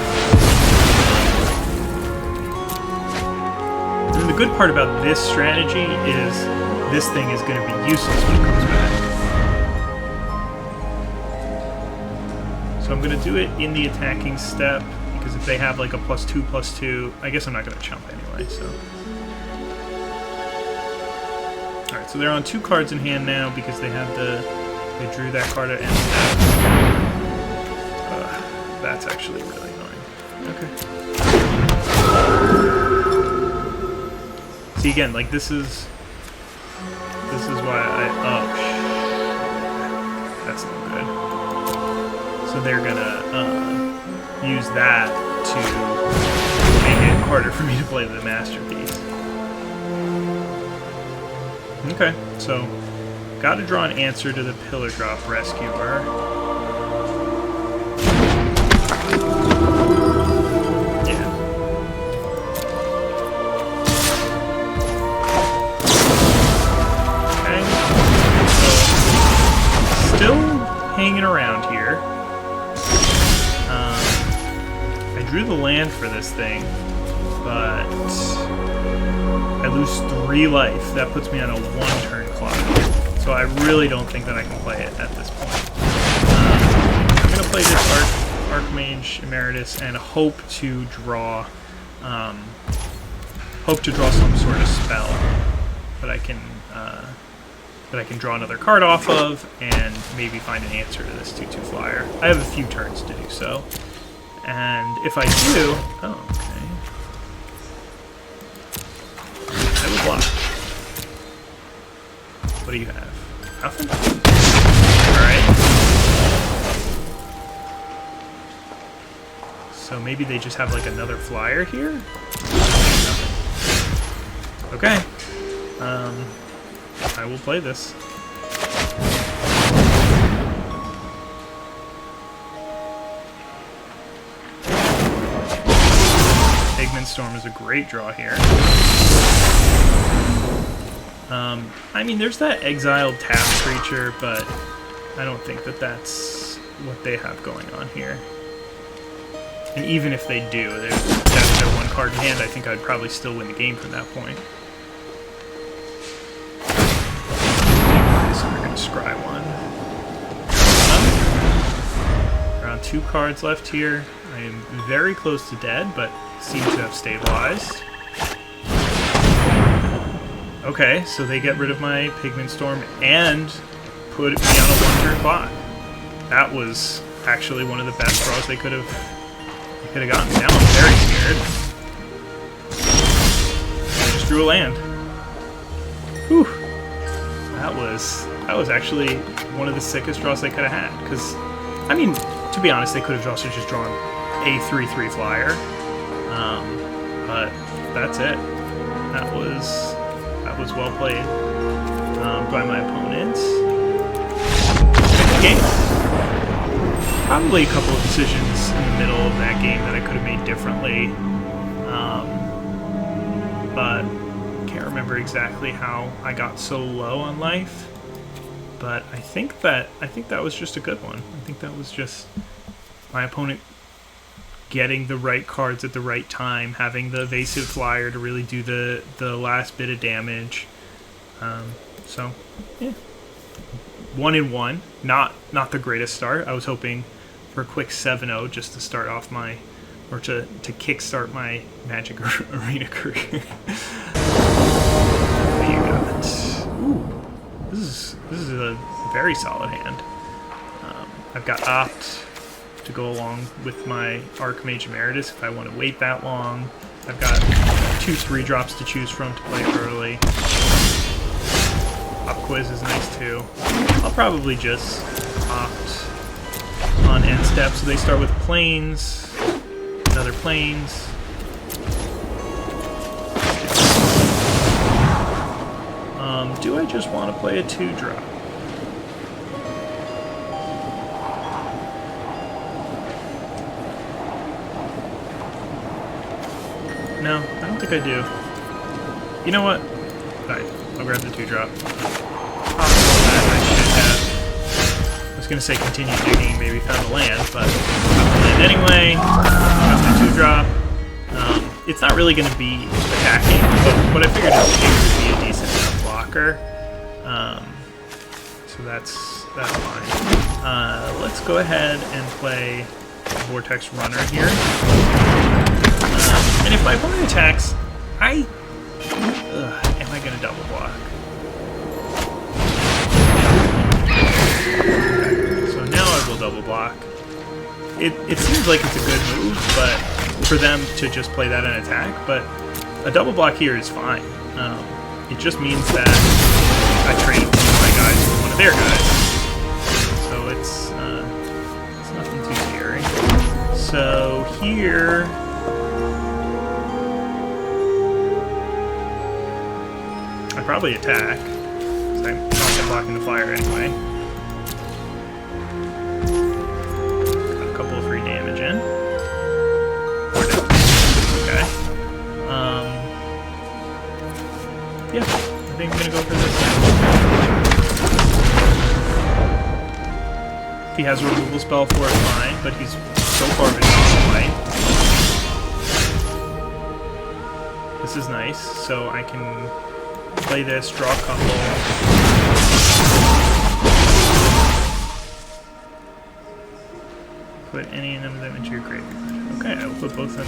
And the good part about this strategy is this thing is going to be useless when it comes back. So I'm going to do it in the attacking step, because if they have like a +2/+2, I guess I'm not going to chump anyway, so. Alright, so they're on 2 cards in hand now because they have the... They drew that card at end step. That's actually really annoying. Okay. See, again, like this is why that's not good. So they're gonna use that to make it harder for me to play the Masterpiece. Okay, so got to draw an answer to the Pillar Drop Rescuer. Yeah. Okay. So, still hanging around here. I drew the land for this thing, but I lose 3 life. That puts me on a 1-turn clock. So I really don't think that I can play it at this point. I'm going to play this Archmage Emeritus and hope to draw some sort of spell that I can draw another card off of and maybe find an answer to this 2/2 flyer. I have a few turns to do so. And if I do... Oh, okay. I will block. What do you have? Nothing? Alright. So maybe they just have like another flyer here? Okay. I will play this. Pigment Storm is a great draw here. I mean, there's that exiled tap creature, but I don't think that that's what they have going on here. And even if they do, that's their 1 card in hand, I think I'd probably still win the game from that point. So we're going to scry 1. Around 2 cards left here. I am very close to dead, but seem to have stabilized. Okay, so they get rid of my Pigment Storm and put me on a 1-turn clock. That was actually one of the best draws they could have gotten. Now I'm very scared. I just drew a land. Whew. That was actually one of the sickest draws they could have had. Because, I mean, to be honest, they could have also just drawn a 3/3 flyer. But that's it. That was well played by my opponents. Game. Probably a couple of decisions in the middle of that game that I could have made differently, but can't remember exactly how I got so low on life. But I think that was just a good one. I think that was just my opponent getting the right cards at the right time, having the evasive flyer to really do the last bit of damage. So, yeah. 1-1. Not the greatest start. I was hoping for a quick 7-0 just to start off my... or to kickstart my Magic Arena career. What do you got? Ooh. This is a very solid hand. I've got Opt to go along with my Archmage Emeritus if I want to wait that long. I've got 2 3-drops to choose from to play early. Pop Quiz is nice too. I'll probably just opt on end step. So they start with planes, another planes. Do I just want to play a 2-drop? No, I don't think I do. You know what? Alright, I'll grab the 2-drop. I was going to say continue digging, maybe found a land, but found the land anyway. Got the 2-drop. It's not really going to be attacking, but what I figured it would be a decent enough blocker. So that's fine. Let's go ahead and play Vortex Runner here. And if my opponent attacks, am I going to double block? So now I will double block. It seems like it's a good move, but for them to just play that and attack, but a double block here is fine. It just means that I traded one of my guys for one of their guys. So it's nothing too scary. So here... I probably attack. I'm not blocking the flyer anyway. Got a couple of free damage in. Okay. Yeah, I think I'm gonna go for this now. If he has a removal spell for it, fine, but he's so far been away. This is nice, so I can play this, draw a couple. Put any of them into your graveyard. Okay, I will put both of them.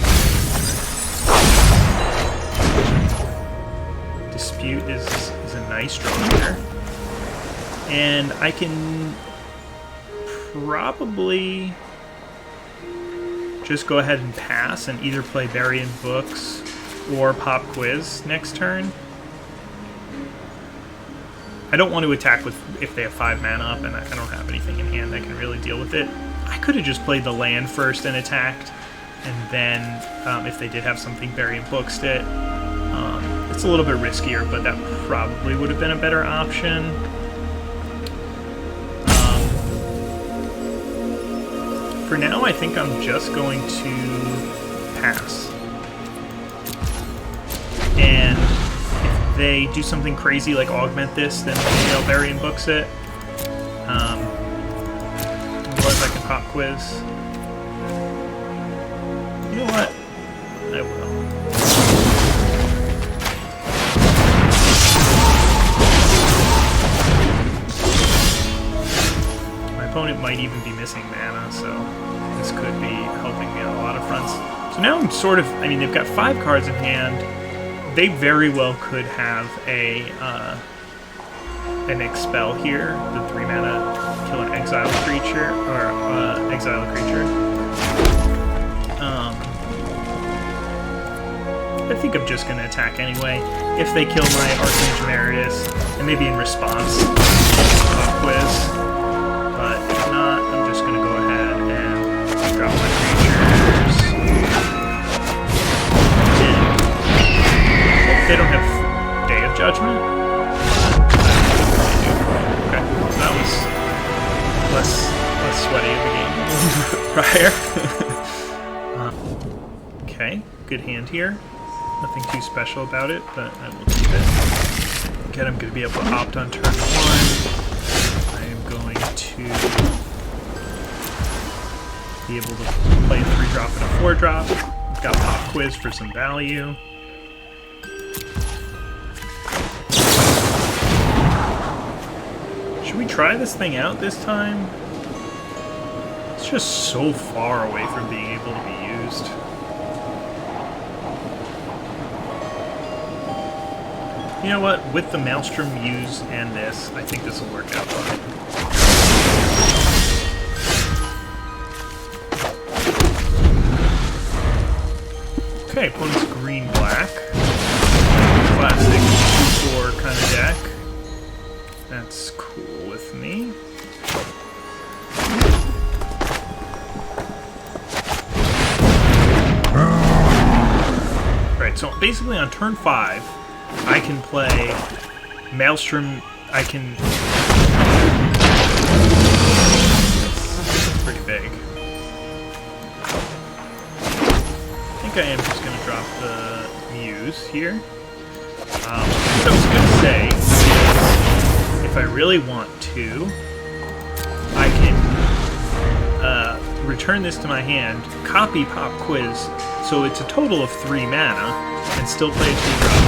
Dispute is a nice draw here. And I can probably just go ahead and pass and either play Bury in Books or Pop Quiz next turn. I don't want to attack with if they have 5 mana up and I don't have anything in hand that can really deal with it. I could have just played the land first and attacked, and then if they did have something, Bury in Books it. It's a little bit riskier, but that probably would have been a better option. For now, I think I'm just going to pass. And if they do something crazy like augment this, then they'll Bury in Books it. Otherwise, I can Pop Quiz. You know what? I will. My opponent might even be missing mana, so this could be helping me on a lot of fronts. So now I'm sort of, I mean, they've got 5 cards in hand. They very well could have an Expel here, the 3 mana kill an exile creature, or exile a creature. I think I'm just going to attack anyway. If they kill my Archmage Emeritus, and maybe in response, Pop Quiz. But if not, I'm just going to go ahead and drop my creatures. They don't have Day of Judgment? Okay, so that was less sweaty of a game prior. Okay, good hand here. Nothing too special about it, but I will keep it. Again, I'm going to be able to opt on turn 1. I am going to be able to play a 3-drop and a 4-drop. I've got Pop Quiz for some value. Should we try this thing out this time? It's just so far away from being able to be used. You know what? With the Maelstrom use and this, I think this will work out fine. Okay, opponent's green-black. Classic 2/4 kind of deck. That's cool with me. Right, so basically on turn 5, I can play Maelstrom. I can. That's pretty big. I think I am just going to drop the Muse here. What I was going to say is, if I really want to, I can return this to my hand, copy Pop Quiz, so it's a total of 3 mana, and still play a 2-drop.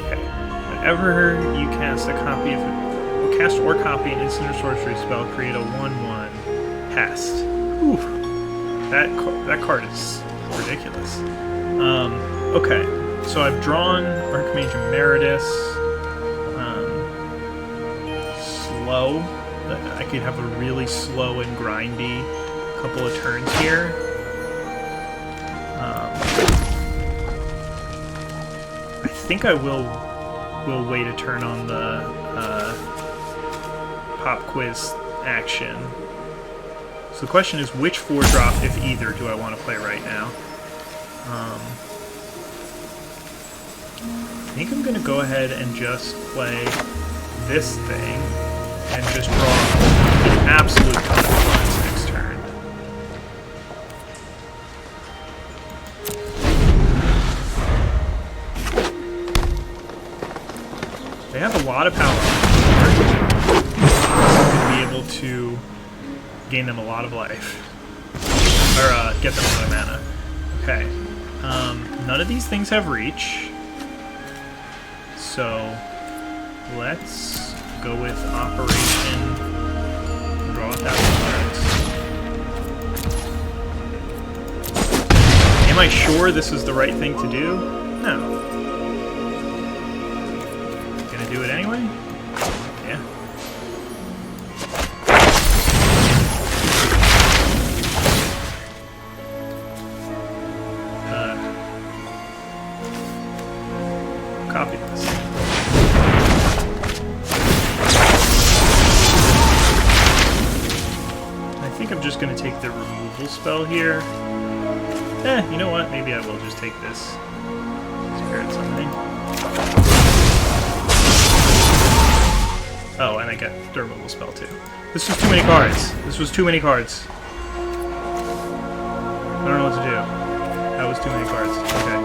Okay. Whenever you cast a copy of cast or copy an instant or sorcery spell, create a 1/1 pest. Ooh, that card is ridiculous. Okay, so I've drawn Archmage Emeritus. Slow. I could have a really slow and grindy couple of turns here. I think I will wait a turn on the Pop Quiz action. So the question is, which 4-drop, if either, do I want to play right now? think I'm going to go ahead and just play this thing and just draw an absolute ton of cards next turn. They have a lot of power. To be able to gain them a lot of life. Or get them a lot of mana. Okay. None of these things have reach. So let's go with Operation. Draw 1,000 cards. Am I sure this is the right thing to do? No. Gonna do it anyway? Yeah. Copy this. I think I'm just going to take the removal spell here. You know what? Maybe I will just take this. Spirit Summoning. Oh, and I get the removal spell too. This was too many cards. This was too many cards. I don't know what to do. That was too many cards. Okay.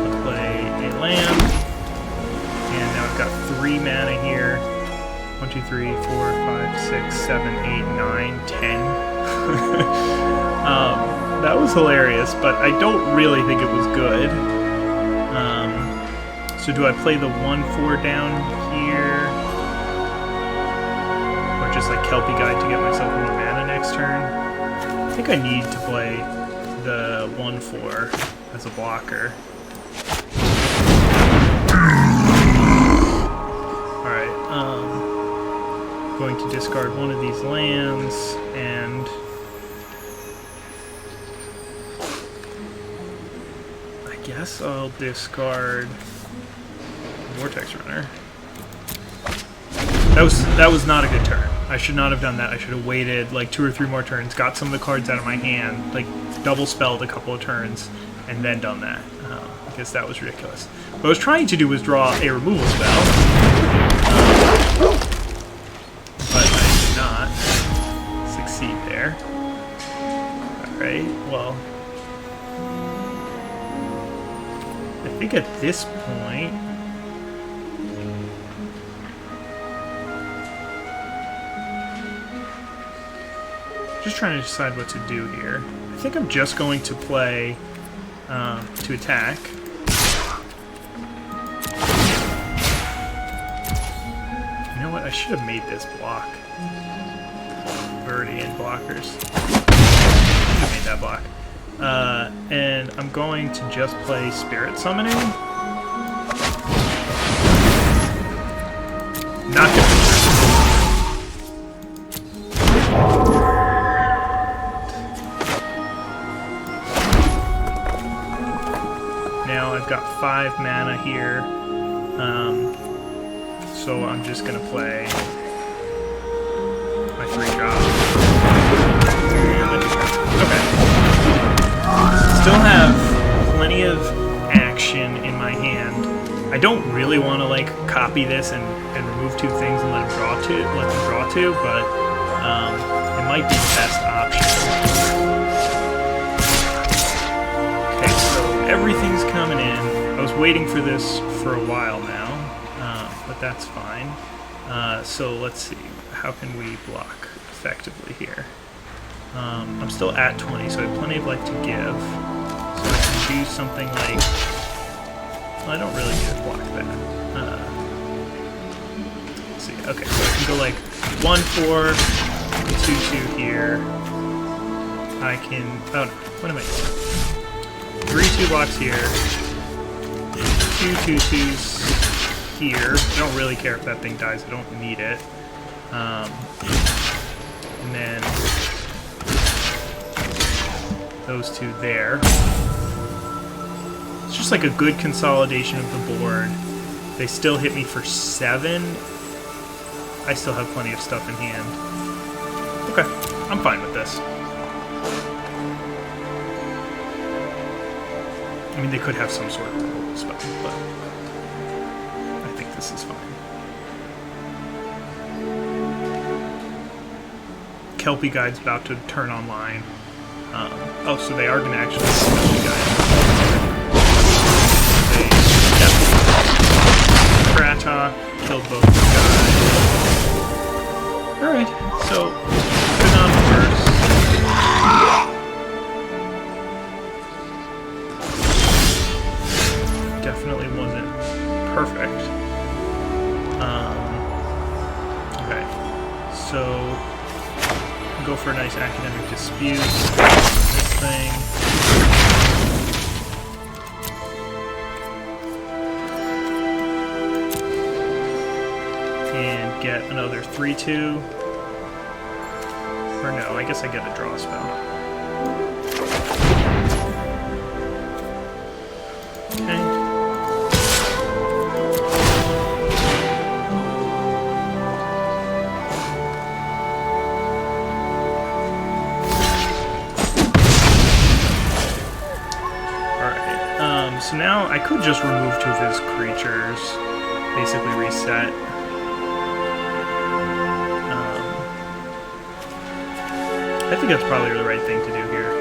Let's play a land. And now I've got 3 mana here. 1, 2, 3, 4, 5, 6, 7, 8, 9, 10. That was hilarious, but I don't really think it was good. So do I play the 1/4 down here? Or just like Kelpie Guide to get myself more mana next turn? I think I need to play the 1/4 as a blocker. Alright, going to discard one of these lands, and I guess I'll discard Vortex Runner. That was not a good turn. I should not have done that. I should have waited like 2 or 3 more turns, got some of the cards out of my hand, like double spelled a couple of turns, and then done that. Because that was ridiculous. What I was trying to do was draw a removal spell. But I did not succeed there. Alright, well, I think at this point, just trying to decide what to do here. I think I'm just going to play to attack. You know what? I should have made this block. Already in blockers. Should have made that block. And I'm going to just play Spirit Summoning. Not gonna. Now I've got 5 mana here. So I'm just gonna play my 3-drop. Okay. Still have plenty of action in my hand. I don't really want to like copy this and remove 2 things and let them draw 2, but it might be the best option. Okay, so everything's coming in. I was waiting for this for a while now. But that's fine. So let's see. How can we block effectively here? I'm still at 20, so I have plenty of life to give. So I can do something like... Well, I don't really need to block that. Let's see. Okay, so I can go like 1/4, 2/2 here. I can... Oh no, what am I doing? 3/2 blocks here. 2 2/2s here. I don't really care if that thing dies, I don't need it. And then those 2 there. It's just like a good consolidation of the board. They still hit me for 7. I still have plenty of stuff in hand. Okay, I'm fine with this. I mean, they could have some sort of a spell, but I think this is fine. Kelpie Guide's about to turn online. Oh, so they are going to actually Kelpie Guide. They Krata killed both the guys. Alright, so good on first. Definitely wasn't perfect. Okay, so go for a nice academic dispute. This thing. And get another 3/2. Or no, I guess I get a draw spell. Okay. So now I could just remove 2 of his creatures, basically reset. I think that's probably the right thing to do here.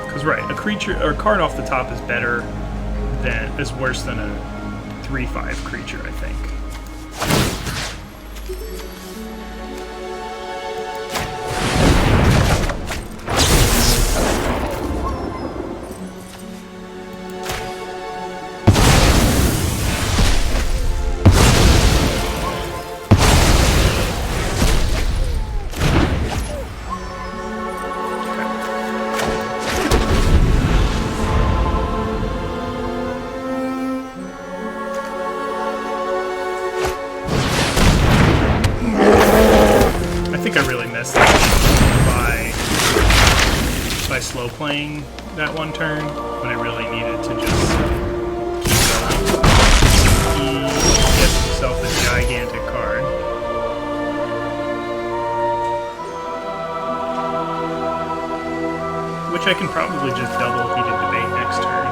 Because right, a creature or a card off the top is better than is worse than a 3/5 creature, I think. By slow playing that one turn when I really needed to just keep going. He gets himself a gigantic card. Which I can probably just double Heated Debate next turn.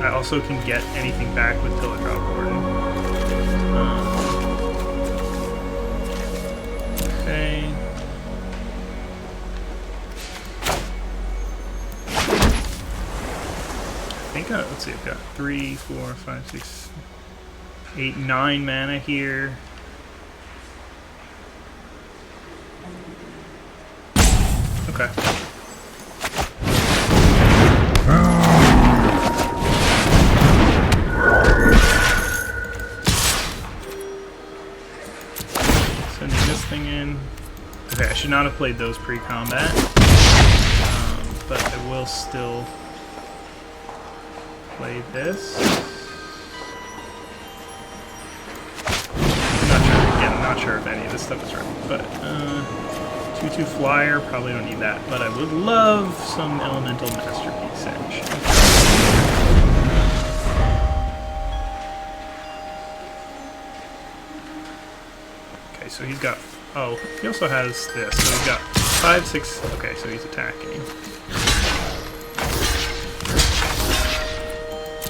I also can get anything back with Pillardrop Warden. Okay. Let's see, I've got 3, 4, 5, 6, 8, 9 mana here. Okay. Sending this thing in. Okay, I should not have played those pre-combat, but I will still play this. I'm not sure if any of this stuff is right, but 2/2 flyer, probably don't need that, but I would love some elemental masterpiece edge. Okay, so he's got, oh, he also has this, so he's got 5, 6, okay, so he's attacking.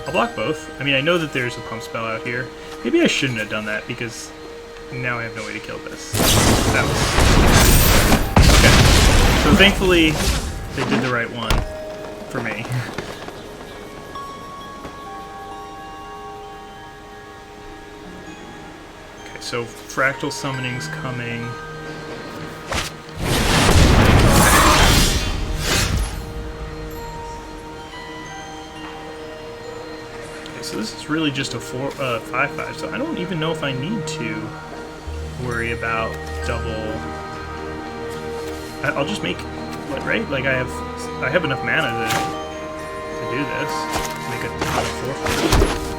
I'll block both. I mean, I know that there's a pump spell out here. Maybe I shouldn't have done that because now I have no way to kill this. That was... Okay. So thankfully, they did the right one for me. Okay, so Fractal Summoning's coming. So this is really just a 5/5, so I don't even know if I need to worry about double. I'll just make what, right? Like I have enough mana to do this. Make a 4/5.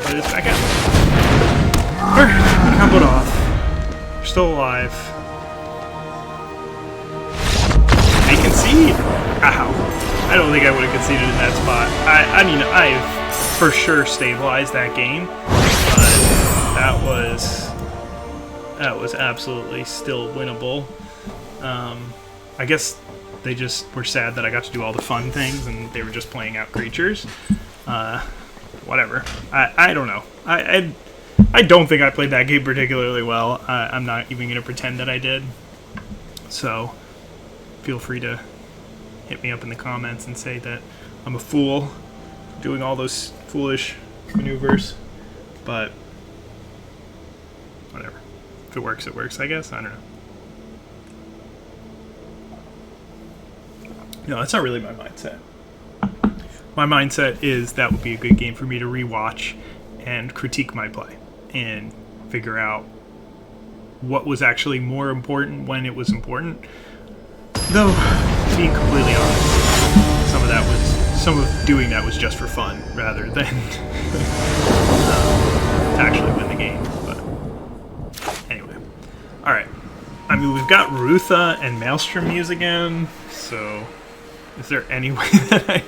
but it's back out. Alright, comboed off. We're still alive. They concede! Ow. I don't think I would have conceded in that spot. I mean, I've for sure stabilized that game, but that was absolutely still winnable. I guess they just were sad that I got to do all the fun things and they were just playing out creatures. Whatever. I don't know. I don't think I played that game particularly well. I'm not even going to pretend that I did. So, feel free to hit me up in the comments and say that I'm a fool doing all those foolish maneuvers. But, whatever. If it works, I guess. I don't know. No, that's not really my mindset. My mindset is that would be a good game for me to rewatch and critique my play and figure out what was actually more important when it was important. Though, being completely honest, some of doing that was just for fun rather than to actually win the game. But anyway, all right. I mean, we've got Rutha and Maelstrom Muse again, so is there any way that I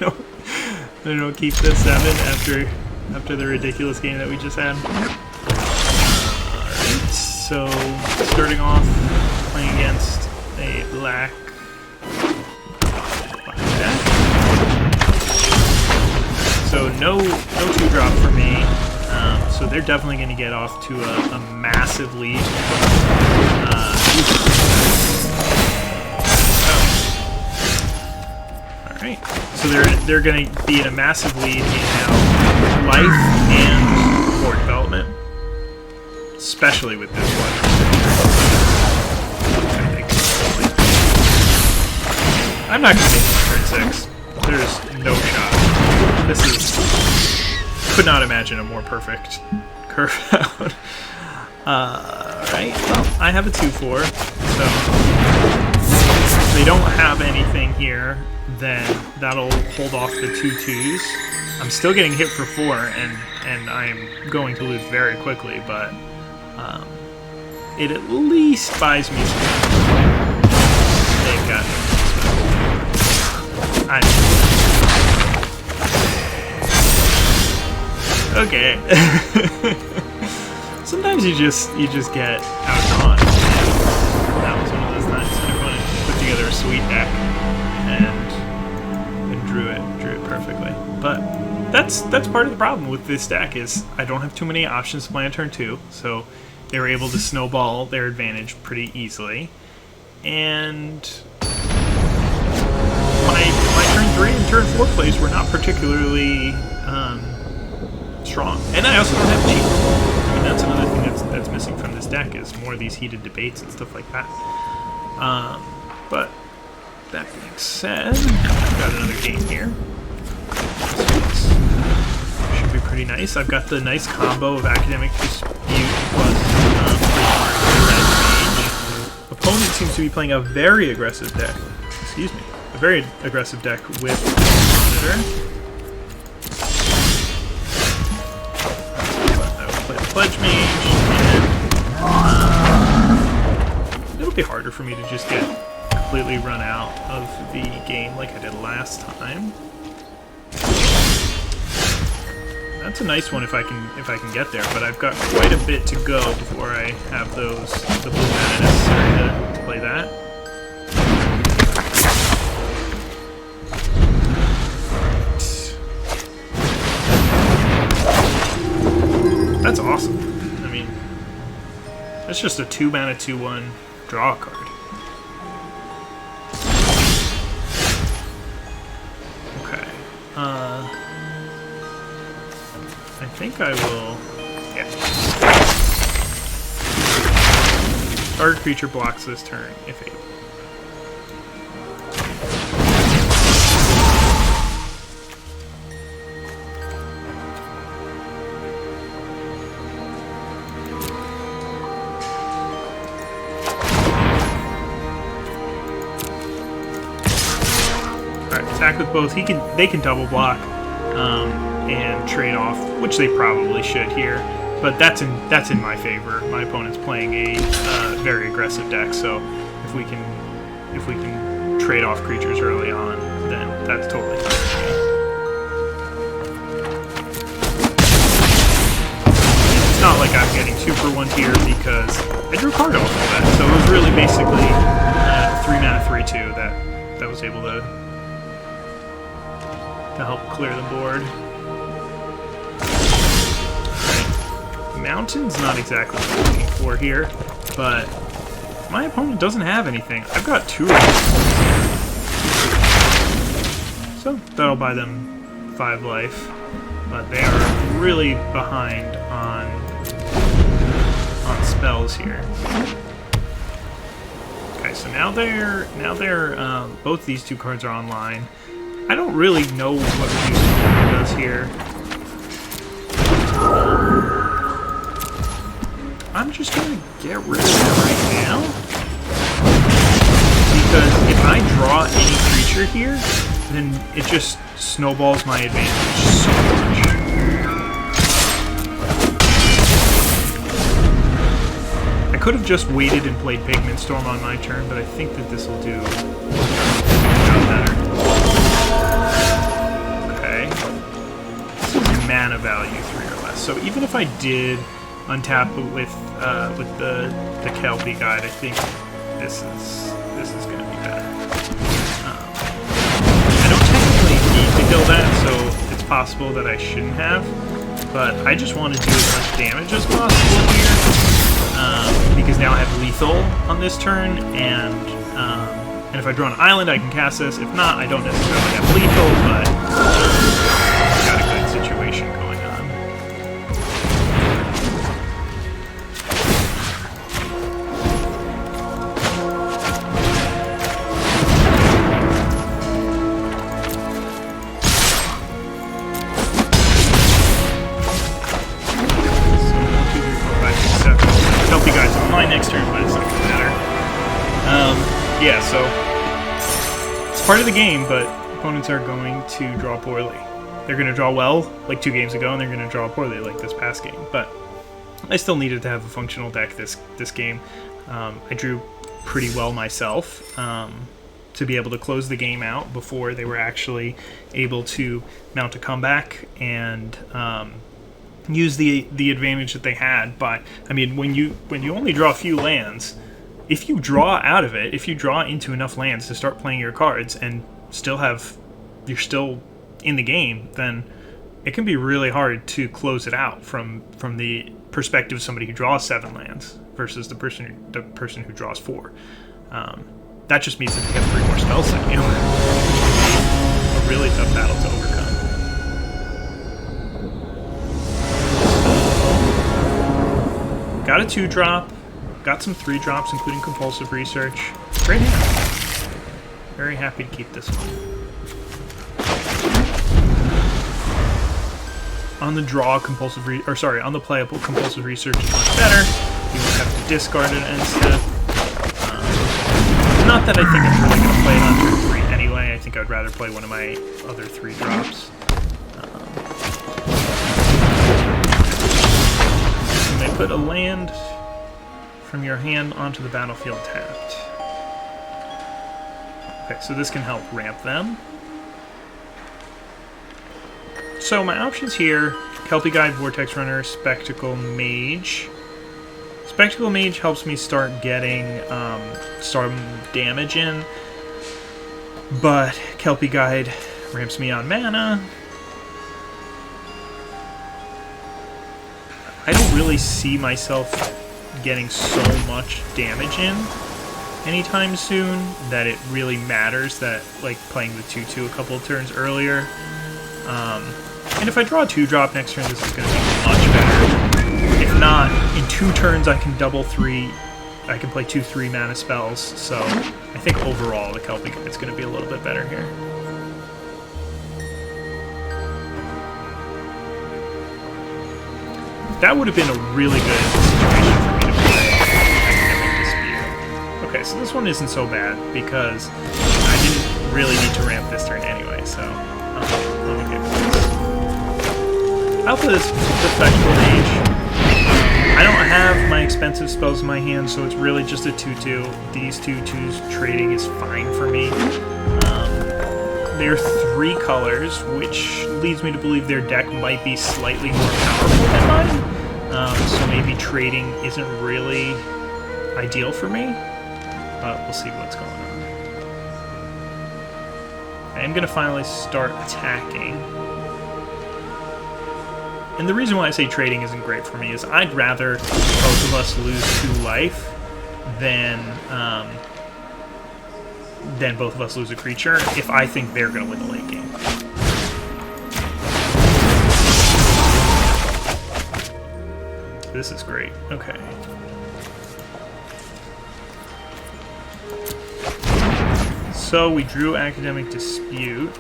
don't keep this 7 after the ridiculous game that we just had? Alright, so starting off playing against a black deck. So no 2-drop for me. So they're definitely going to get off to a massive lead. Alright, so they're going to be in a massive lead in now life and board development, especially with this one. I'm not going to make it turn 6. There's no shot. This is... could not imagine a more perfect curve out. Alright, well, I have a 2-4, so if they don't have anything here, then that'll hold off the 2 2s. I'm still getting hit for 4, and I'm going to lose very quickly, but it at least buys me some time. They've got okay. Sometimes you just get outdrawn. That was one of those times when I wanted to put together a sweet deck and drew it perfectly. But that's part of the problem with this deck is I don't have too many options to play on turn 2, so they were able to snowball their advantage pretty easily. And my turn 3 and turn 4 plays were not particularly strong. And I also don't have cheat. I mean, that's another thing that's missing from this deck is more of these heated debates and stuff like that. But that being said, I've got another game here. Should be pretty nice. I've got the nice combo of Academic Dispute plus Mage. Opponent seems to be playing a very aggressive deck. Excuse me. A very aggressive deck with Monitor. Pledge Mage, and it'll be harder for me to just get completely run out of the game like I did last time. That's a nice one if I can get there, but I've got quite a bit to go before I have the blue mana necessary to play that. That's awesome. I mean, that's just a 2-mana 2/1 draw card. Okay. I think I will. Yeah. Target creature blocks this turn if able. Attack with both. They can double block. and trade off, which they probably should here. But that's in my favor. My opponent's playing a very aggressive deck, so if we can trade off creatures early on, then that's totally fine with me. It's not like I'm getting 2-for-1 here because I drew a card off of that, so it was really basically 3-mana 3/2 that was able to help clear the board. Mountain's not exactly what I'm looking for here, but my opponent doesn't have anything. I've got 2 of them. So that'll buy them 5 life, but they are really behind on spells here. Okay, so now they're both these 2 cards are online. I don't really know what Reduce Commander does here. I'm just going to get rid of it right now. Because if I draw any creature here, then it just snowballs my advantage so much. I could have just waited and played Pigment Storm on my turn, but I think that this will do better. Okay. This is mana value 3 or less. So even if I did untap with the Kelpie Guide, I think this is going to be better. I don't technically need to kill that, so it's possible that I shouldn't have, but I just want to do as much damage as possible here, because now I have lethal on this turn, and if I draw an island, I can cast this. If not, I don't necessarily have lethal, but I've got a good situation going on. Next turn, but it's not going to matter. Yeah, so it's part of the game, but opponents are going to draw poorly. They're going to draw well, like 2 games ago, and they're going to draw poorly, like this past game. But I still needed to have a functional deck this game. I drew pretty well myself to be able to close the game out before they were actually able to mount a comeback and use the advantage that they had. But I mean, when you only draw a few lands, if you draw out of it, if you draw into enough lands to start playing your cards and you're still in the game, then it can be really hard to close it out from the perspective of somebody who draws 7 lands versus the person who draws 4. That just means that they have 3 more spells than you. A really tough battle to overcome. Got a 2-drop, got some 3-drops, including Compulsive Research. Great hand. Very happy to keep this one. On the draw, on the playable, Compulsive Research is much better. You won't have to discard it instead. Not that I think I'm really going to play it on turn 3 anyway. I think I'd rather play one of my other 3-drops. Put a land from your hand onto the battlefield tapped. Okay, so this can help ramp them. So my options here, Kelpie Guide, Vortex Runner, Spectacle Mage. Spectacle Mage helps me start getting some damage in, but Kelpie Guide ramps me on mana. I don't really see myself getting so much damage in anytime soon that it really matters that, like, playing the 2/2 a couple of turns earlier. And if I draw a 2-drop next turn, this is going to be much better. If not, in 2 turns I can double 3. I can play 2 3-mana spells, so I think overall the Kelpie Guide's going to be a little bit better here. That would have been a really good situation for me to play Academic Dispute. Okay, so this one isn't so bad because I didn't really need to ramp this turn anyway, so I'm okay with this. I'll play this Perpetual Mage. I don't have my expensive spells in my hand, so it's really just a 2-2. These 2-2s trading is fine for me. They're 3 colors, which leads me to believe their deck might be slightly more powerful than mine. So maybe trading isn't really ideal for me, but we'll see what's going on. I'm going to finally start attacking. And the reason why I say trading isn't great for me is I'd rather both of us lose 2 life than both of us lose a creature if I think they're going to win the late game. This is great. Okay. So we drew Academic Dispute.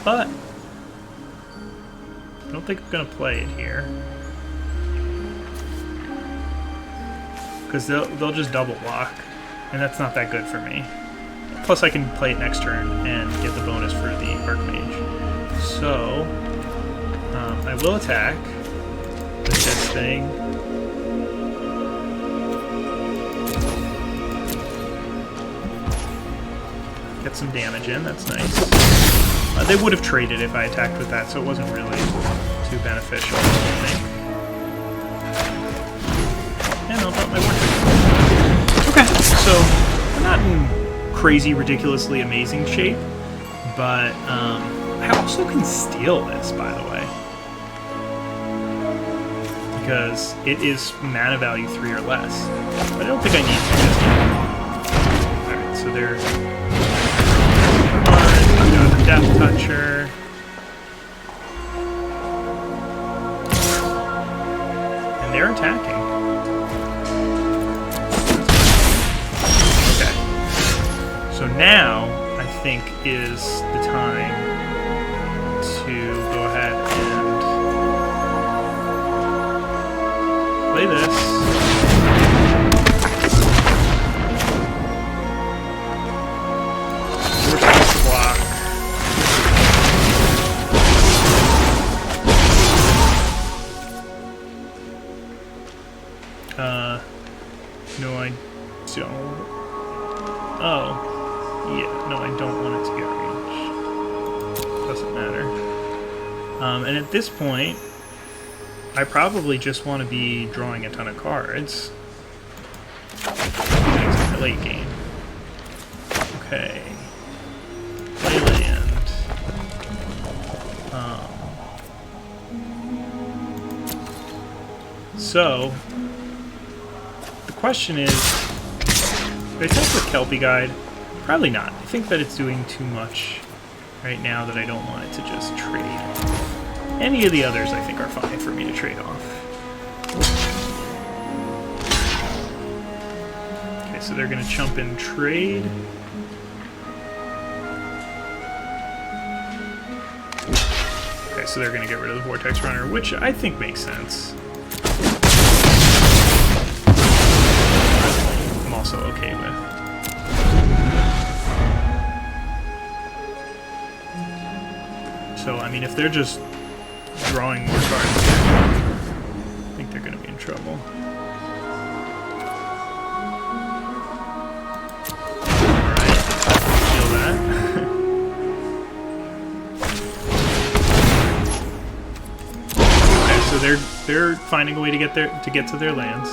But I don't think I'm going to play it here. Because they'll just double block, and that's not that good for me. Plus I can play it next turn and get the bonus for the Archmage. So, I will attack with this thing. Get some damage in, that's nice. They would have traded if I attacked with that, so it wasn't really too beneficial, I think. And I'll drop my Vortex. Okay, so we're not in crazy, ridiculously amazing shape, but I also can steal this, by the way. Because it is mana value 3 or less. But I don't think I need to just yet. Alright, so they're... the Death Toucher. And they're attacking. Okay. So now, I think, is the time to go ahead and play this. No, I don't. Oh, yeah, no, I don't want it to get range. Doesn't matter. And at this point, I probably just want to be drawing a ton of cards. Next late game. Okay. Play land. So, the question is, do I take the Kelpie Guide? Probably not. I think that it's doing too much right now that I don't want it to just trade off. Any of the others I think are fine for me to trade off. Okay, so they're going to chump in trade. Okay, so they're going to get rid of the Vortex Runner, which I think makes sense. I'm also okay with. So, I mean, if they're just drawing more cards, I think they're going to be in trouble. Alright, feel that. Okay, so they're finding a way to get to their lands.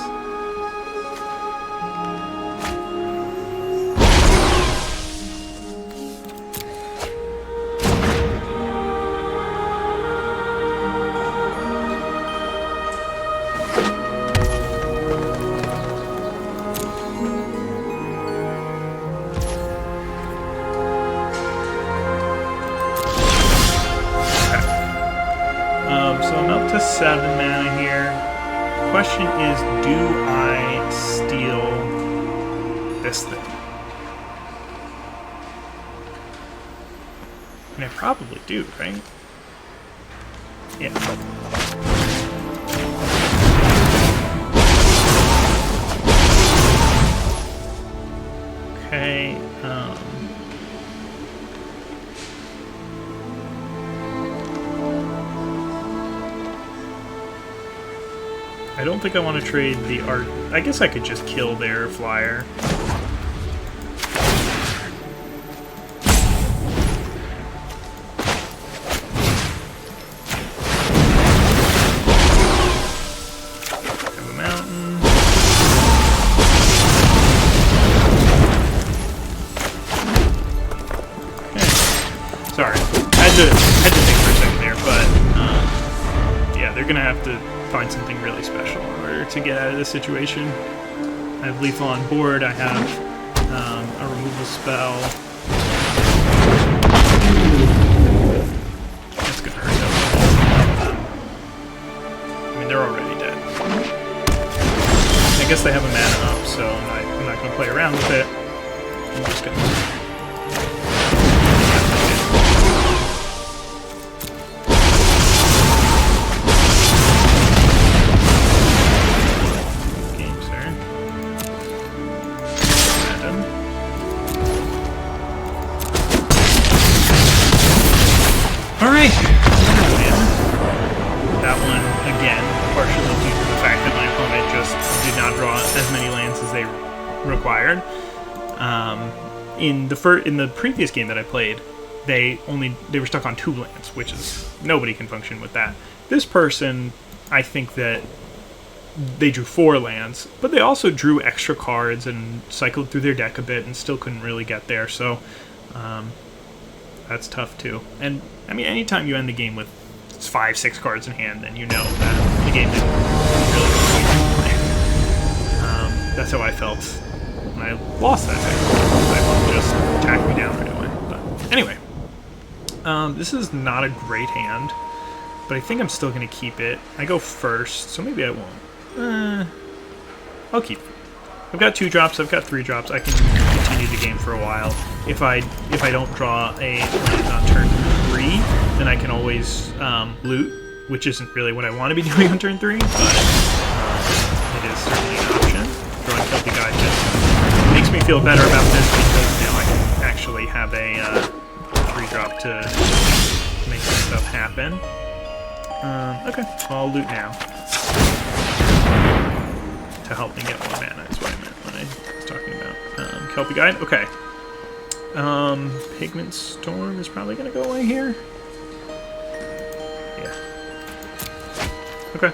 So I'm up to 7 mana here. The question is, do I steal this thing? And I probably do, right? Yeah. Okay, I don't think I want to trade the art. I guess I could just kill their flyer. Have a mountain. Okay. Sorry, I had to think for a second there, but yeah, they're gonna have to find something really special in order to get out of this situation. I have lethal on board. I have a removal spell. That's gonna hurt them. I mean, they're already dead. I guess they have a mana up, so I'm not gonna play around with it. I'm just gonna. Alright, that one, again, partially due to the fact that my opponent just did not draw as many lands as they required. In the previous game that I played, they were stuck on 2 lands, which is, nobody can function with that. This person, I think that they drew 4 lands, but they also drew extra cards and cycled through their deck a bit and still couldn't really get there, so that's tough too. And I mean, anytime you end the game with 5-6 cards in hand, then you know that the game didn't really play. That's how I felt when I lost that deck. I just attacked me down right away. But anyway, this is not a great hand, but I think I'm still going to keep it. I go first, so maybe I won't. I'll keep it. I've got 2 drops, I've got 3 drops, I can continue the game for a while. If I don't draw a land on turn 3, then I can always loot, which isn't really what I want to be doing on turn 3, but it is certainly an option. Drawing Kelpie Guide just makes me feel better about this because now I can actually have a 3-drop to make some stuff happen. Okay, I'll loot now. To help me get more mana, that's what I meant when I was talking about Kelpie Guide. Okay. Pigment Storm is probably going to go away here. Yeah. Okay.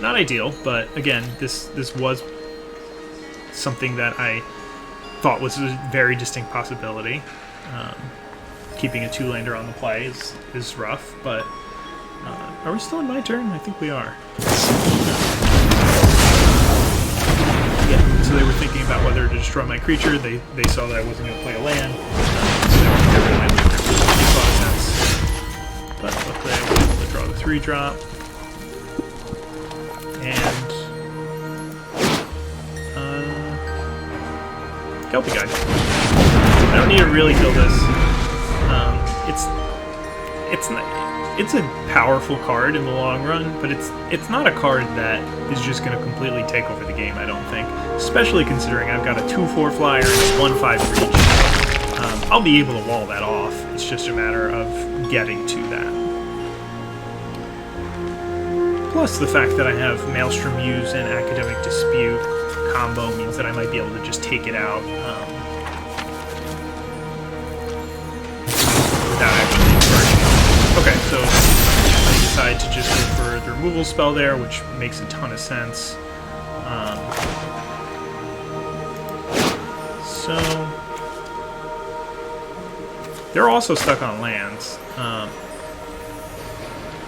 Not ideal, but again, this was something that I thought was a very distinct possibility. Keeping a 2-lander on the play is rough, but are we still in my turn? I think we are. Yeah, so they were thinking about whether to destroy my creature. They saw that I wasn't going to play a land. So they were going to get rid of my creature, which makes a lot of sense. But luckily I was able to draw the 3-drop. And Kelpie Guide. I don't need to really kill this. It's a powerful card in the long run, but it's not a card that is just going to completely take over the game, I don't think. Especially considering I've got a 2/4 flyer and a 1/5 reach. I'll be able to wall that off. It's just a matter of getting to that. Plus the fact that I have Maelstrom Muse and Academic Dispute combo means that I might be able to just take it out without actually burning it. Okay, so I decide to just go for the removal spell there, which makes a ton of sense. So they're also stuck on lands.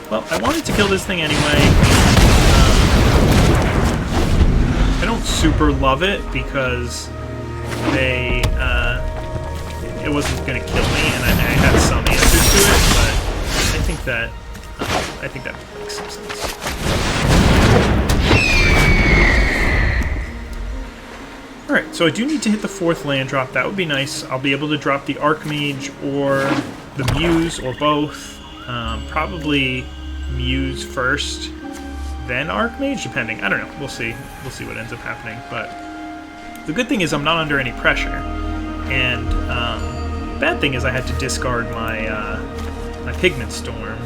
Well, I wanted to kill this thing anyway. I don't super love it because it wasn't going to kill me, and I had some answers to it, but I think that makes some sense. Alright, so I do need to hit the 4th land drop. That would be nice. I'll be able to drop the Archmage or the Muse or both. Probably Muse first, then Archmage, depending. I don't know. We'll see. We'll see what ends up happening. But the good thing is I'm not under any pressure. And bad thing is I had to discard my my Pigment Storm,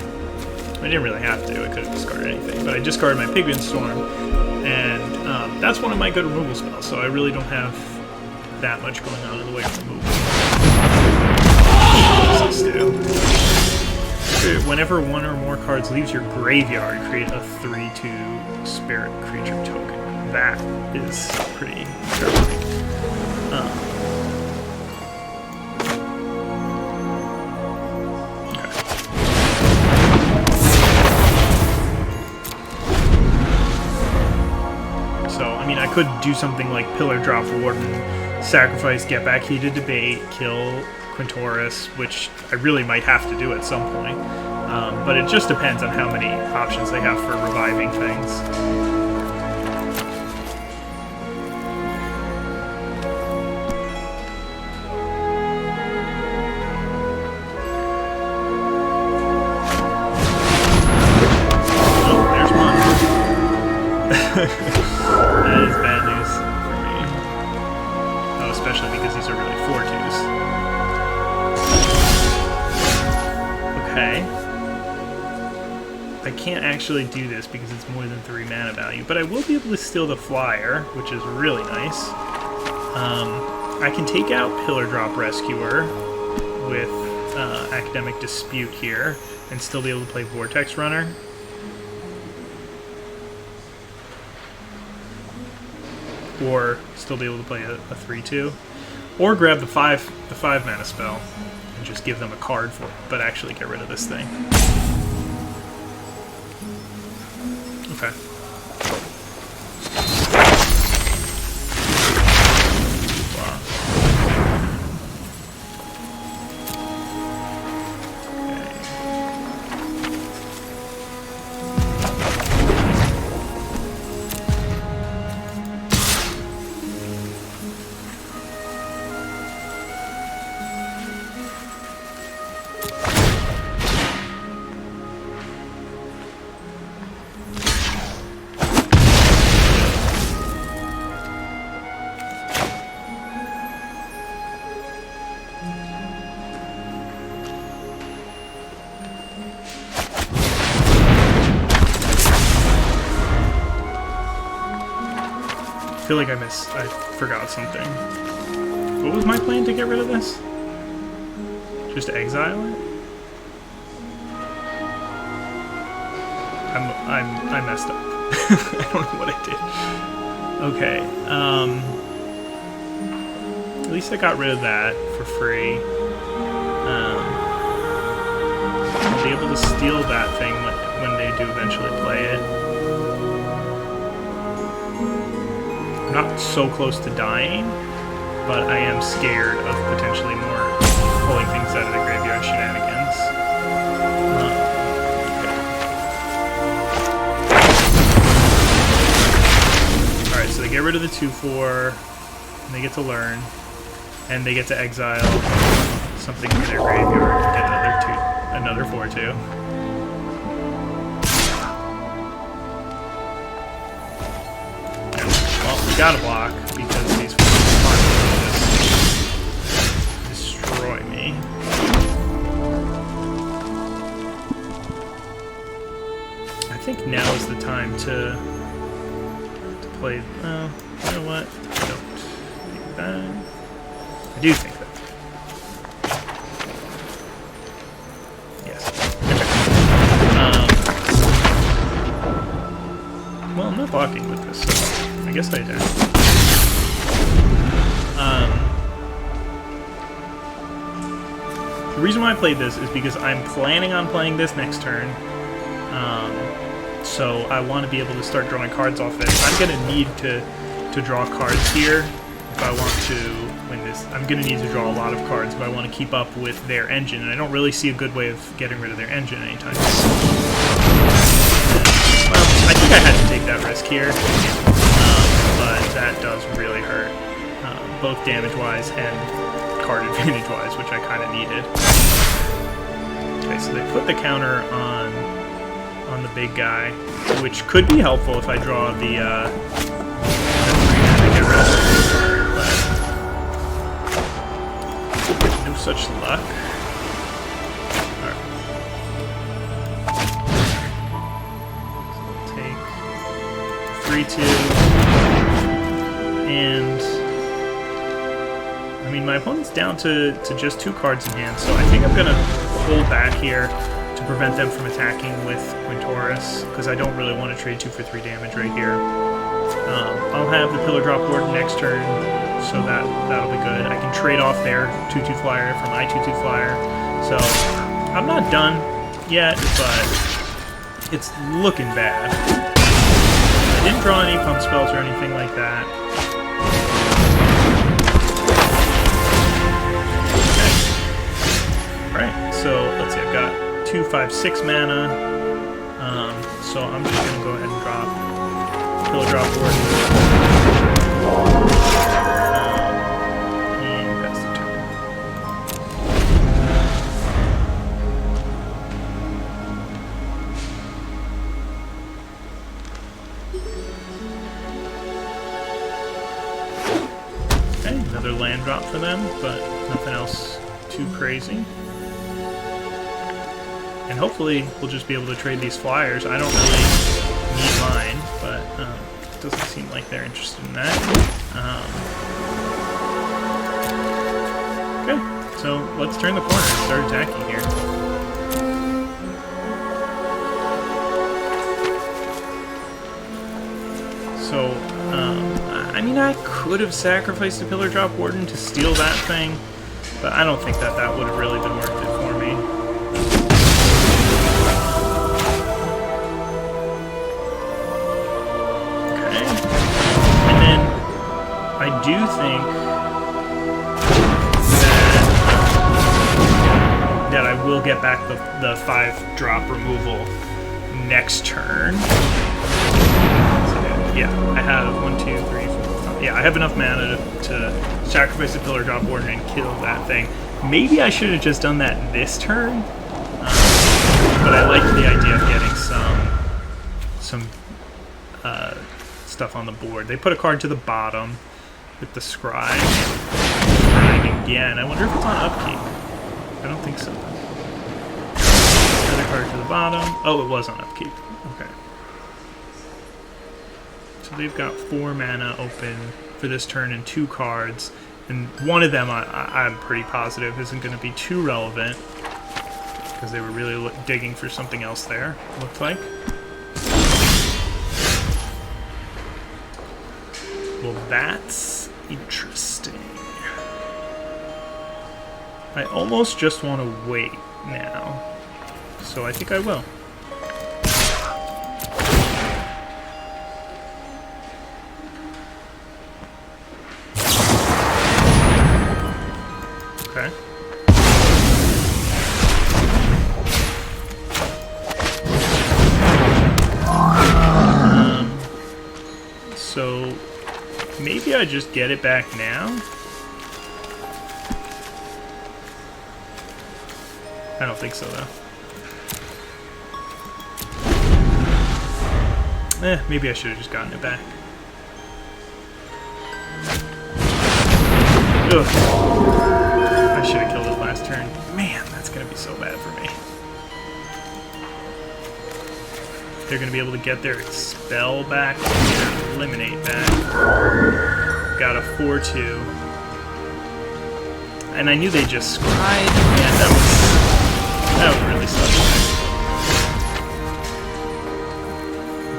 I didn't really have to. I could have discarded anything, but I discarded my Pigman Storm, and that's one of my good removal spells, so I really don't have that much going on in the way of removal. Whenever one or more cards leaves your graveyard, create a 3/2 spirit creature token. That is pretty terrifying. I mean, I could do something like Pillar Drop Warden, sacrifice, get back Heated Debate, kill Quintoris, which I really might have to do at some point. But it just depends on how many options they have for reviving things. Oh, there's one. That is bad news for me. Oh, especially because these are really 4/2s. Okay. I can't actually do this because it's more than 3 mana value, but I will be able to steal the flyer, which is really nice. I can take out Pillar Drop Rescuer with Academic Dispute here and still be able to play Vortex Runner. Or still be able to play a 3/2, or grab the 5 mana spell and just give them a card for it, but actually get rid of this thing. Okay. Wow. I feel like I forgot something. What was my plan to get rid of this? Just exile it? I messed up. I don't know what I did. Okay, at least I got rid of that for free. I'll be able to steal that thing when they do eventually play it. Not so close to dying, but I am scared of potentially more pulling things out of the graveyard shenanigans. Okay. Alright, so they get rid of the 2/4, and they get to learn, and they get to exile something in their graveyard to get another 4/2. You gotta block because these monsters just destroy me. I think now is the time to play. You know what? I don't think that. I do think that. Yes. Well, I'm not blocking with this, so I guess I did. The reason why I played this is because I'm planning on playing this next turn. So I want to be able to start drawing cards off it. I'm going to need to draw cards here if I want to win this. I'm going to need to draw a lot of cards if I want to keep up with their engine, and I don't really see a good way of getting rid of their engine anytime soon. Well, I think I had to take that risk here. But that does really hurt, both damage-wise and card advantage-wise, which I kind of needed. Okay, so they put the counter on the big guy, which could be helpful if I draw the 3 mana to get rid of it, but no such luck. Alright. 3/2. And I mean, my opponent's down to just 2 cards in hand, so I think I'm gonna hold back here to prevent them from attacking with Quintoris, because I don't really want to trade 2 for 3 damage right here. I'll have the Pillar Drop Warden next turn, so that'll be good. I can trade off their 2/2 flyer for my 2/2 flyer. So I'm not done yet, but it's looking bad. I didn't draw any pump spells or anything like that. Okay. Alright, so let's see, I've got 2, 5, 6 mana. So I'm just going to go ahead and drop Pillar Drop Warden. And pass the turn. Okay, another land drop for them, but nothing else too crazy. And hopefully we'll just be able to trade these flyers. I don't really need mine, but it doesn't seem like they're interested in that. Okay, so let's turn the corner and start attacking here. So, I mean, I could have sacrificed a Pillar Drop Warden to steal that thing, but I don't think that would have really been worth it for me. I do think that I will get back the 5-drop removal next turn. So, yeah, I have 1, 2, 3, 4, 5. Yeah, I have enough mana to sacrifice the Pillar Drop Warden and kill that thing. Maybe I should have just done that this turn, but I like the idea of getting some stuff on the board. They put a card to the bottom with the Scribe. Again, I wonder if it's on upkeep. I don't think so. Another card to the bottom. Oh, it was on upkeep. Okay. So they've got 4 mana open for this turn and 2 cards, and one of them I'm pretty positive isn't going to be too relevant because they were really digging for something else there, looks like. Well, that's interesting. I almost just want to wait now, so I think I will. Okay. So maybe I just get it back now? I don't think so, though. Maybe I should have just gotten it back. Ugh. I should have killed it last turn. Man, that's going to be so bad for me. They're going to be able to get their Expel back, their Eliminate back. Got a 4/2. And I knew they just Scribe. Yeah, that would really suck.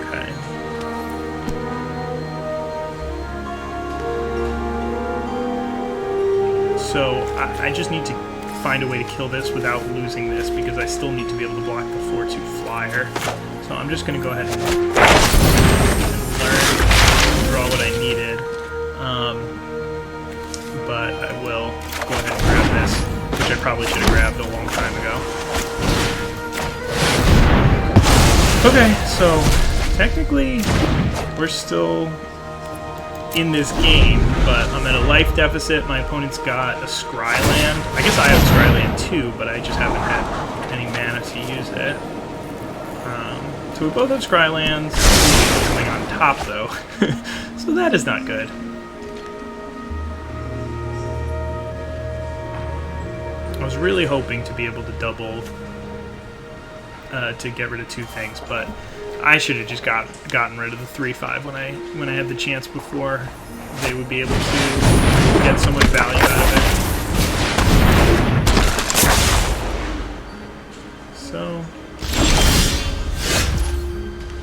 Okay. So I just need to find a way to kill this without losing this, because I still need to be able to block the 4/2 flyer. So I'm just going to go ahead and learn, draw what I needed. But I will go ahead and grab this, which I probably should have grabbed a long time ago. Okay, so technically we're still in this game, but I'm at a life deficit. My opponent's got a Scryland. I guess I have a Scryland too, but I just haven't had any mana to use it. So we both have Scrylands. Something on top though, so that is not good. I was really hoping to be able to double to get rid of 2 things, but I should have just gotten rid of the 3-5 when I had the chance before they would be able to get so much value out of it. So,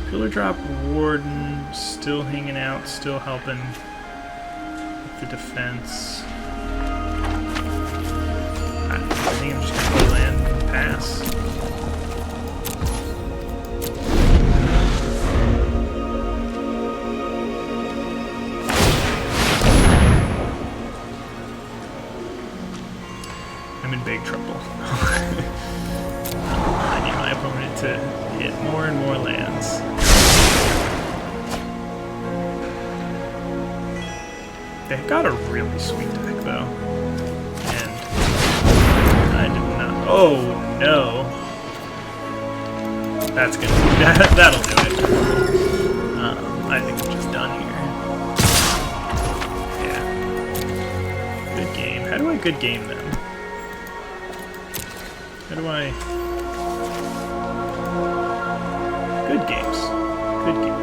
Pillar Drop Warden still hanging out, still helping with the defense. I think I'm just going to land and pass. I'm in big trouble. I need my opponent to hit more and more lands. They've got a really sweet deck, though. And I did not... Oh, no. That's gonna... That'll do it. I think I'm just done here. Yeah. Good game. How do I good game them? How do I... Good games. Good game.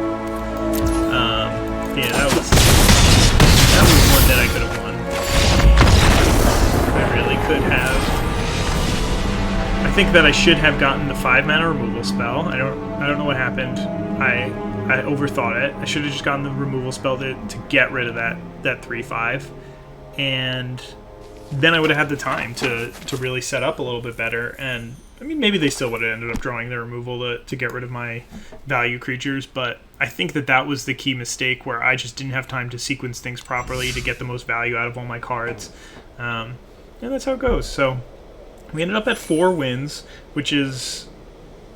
Yeah, that was one that I could have won. I really could have. I think that I should have gotten the 5-mana removal spell. I don't know what happened. I overthought it. I should have just gotten the removal spell to get rid of that 3-5. And then I would have had the time to really set up a little bit better. And I mean, maybe they still would have ended up drawing the removal to get rid of my value creatures, but I think that was the key mistake, where I just didn't have time to sequence things properly to get the most value out of all my cards. And that's how it goes. So we ended up at 4 wins,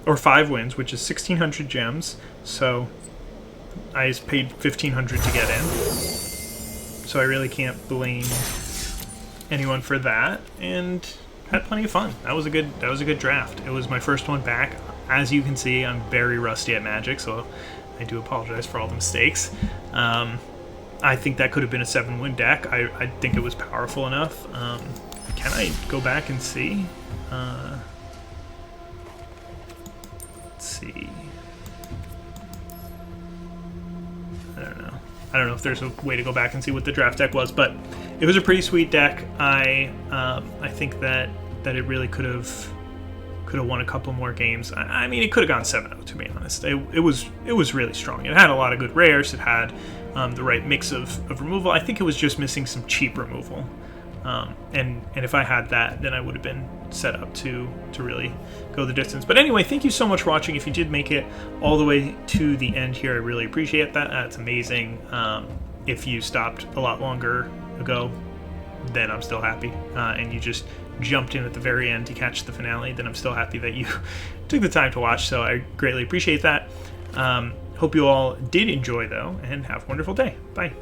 or 5 wins, which is 1,600 gems. So I just paid 1,500 to get in. So I really can't blame anyone for that, and had plenty of fun. That was a good draft. It was my first one back. As you can see, I'm very rusty at Magic, so I do apologize for all the mistakes. I think that could have been a 7-win deck. I think it was powerful enough. Can I go back and see? Let's see. I don't know if there's a way to go back and see what the draft deck was, but it was a pretty sweet deck. I think that it really could have won a couple more games. I mean, it could have gone 7-0, to be honest. It was really strong. It had a lot of good rares. It had the right mix of removal. I think it was just missing some cheap removal. And if I had that, then I would have been set up to really go the distance. But anyway, thank you so much for watching. If you did make it all the way to the end here, I really appreciate that. That's amazing. If you stopped a lot longer ago, then I'm still happy. And you just jumped in at the very end to catch the finale, then I'm still happy that you took the time to watch. So I greatly appreciate that. Hope you all did enjoy, though, and have a wonderful day. Bye.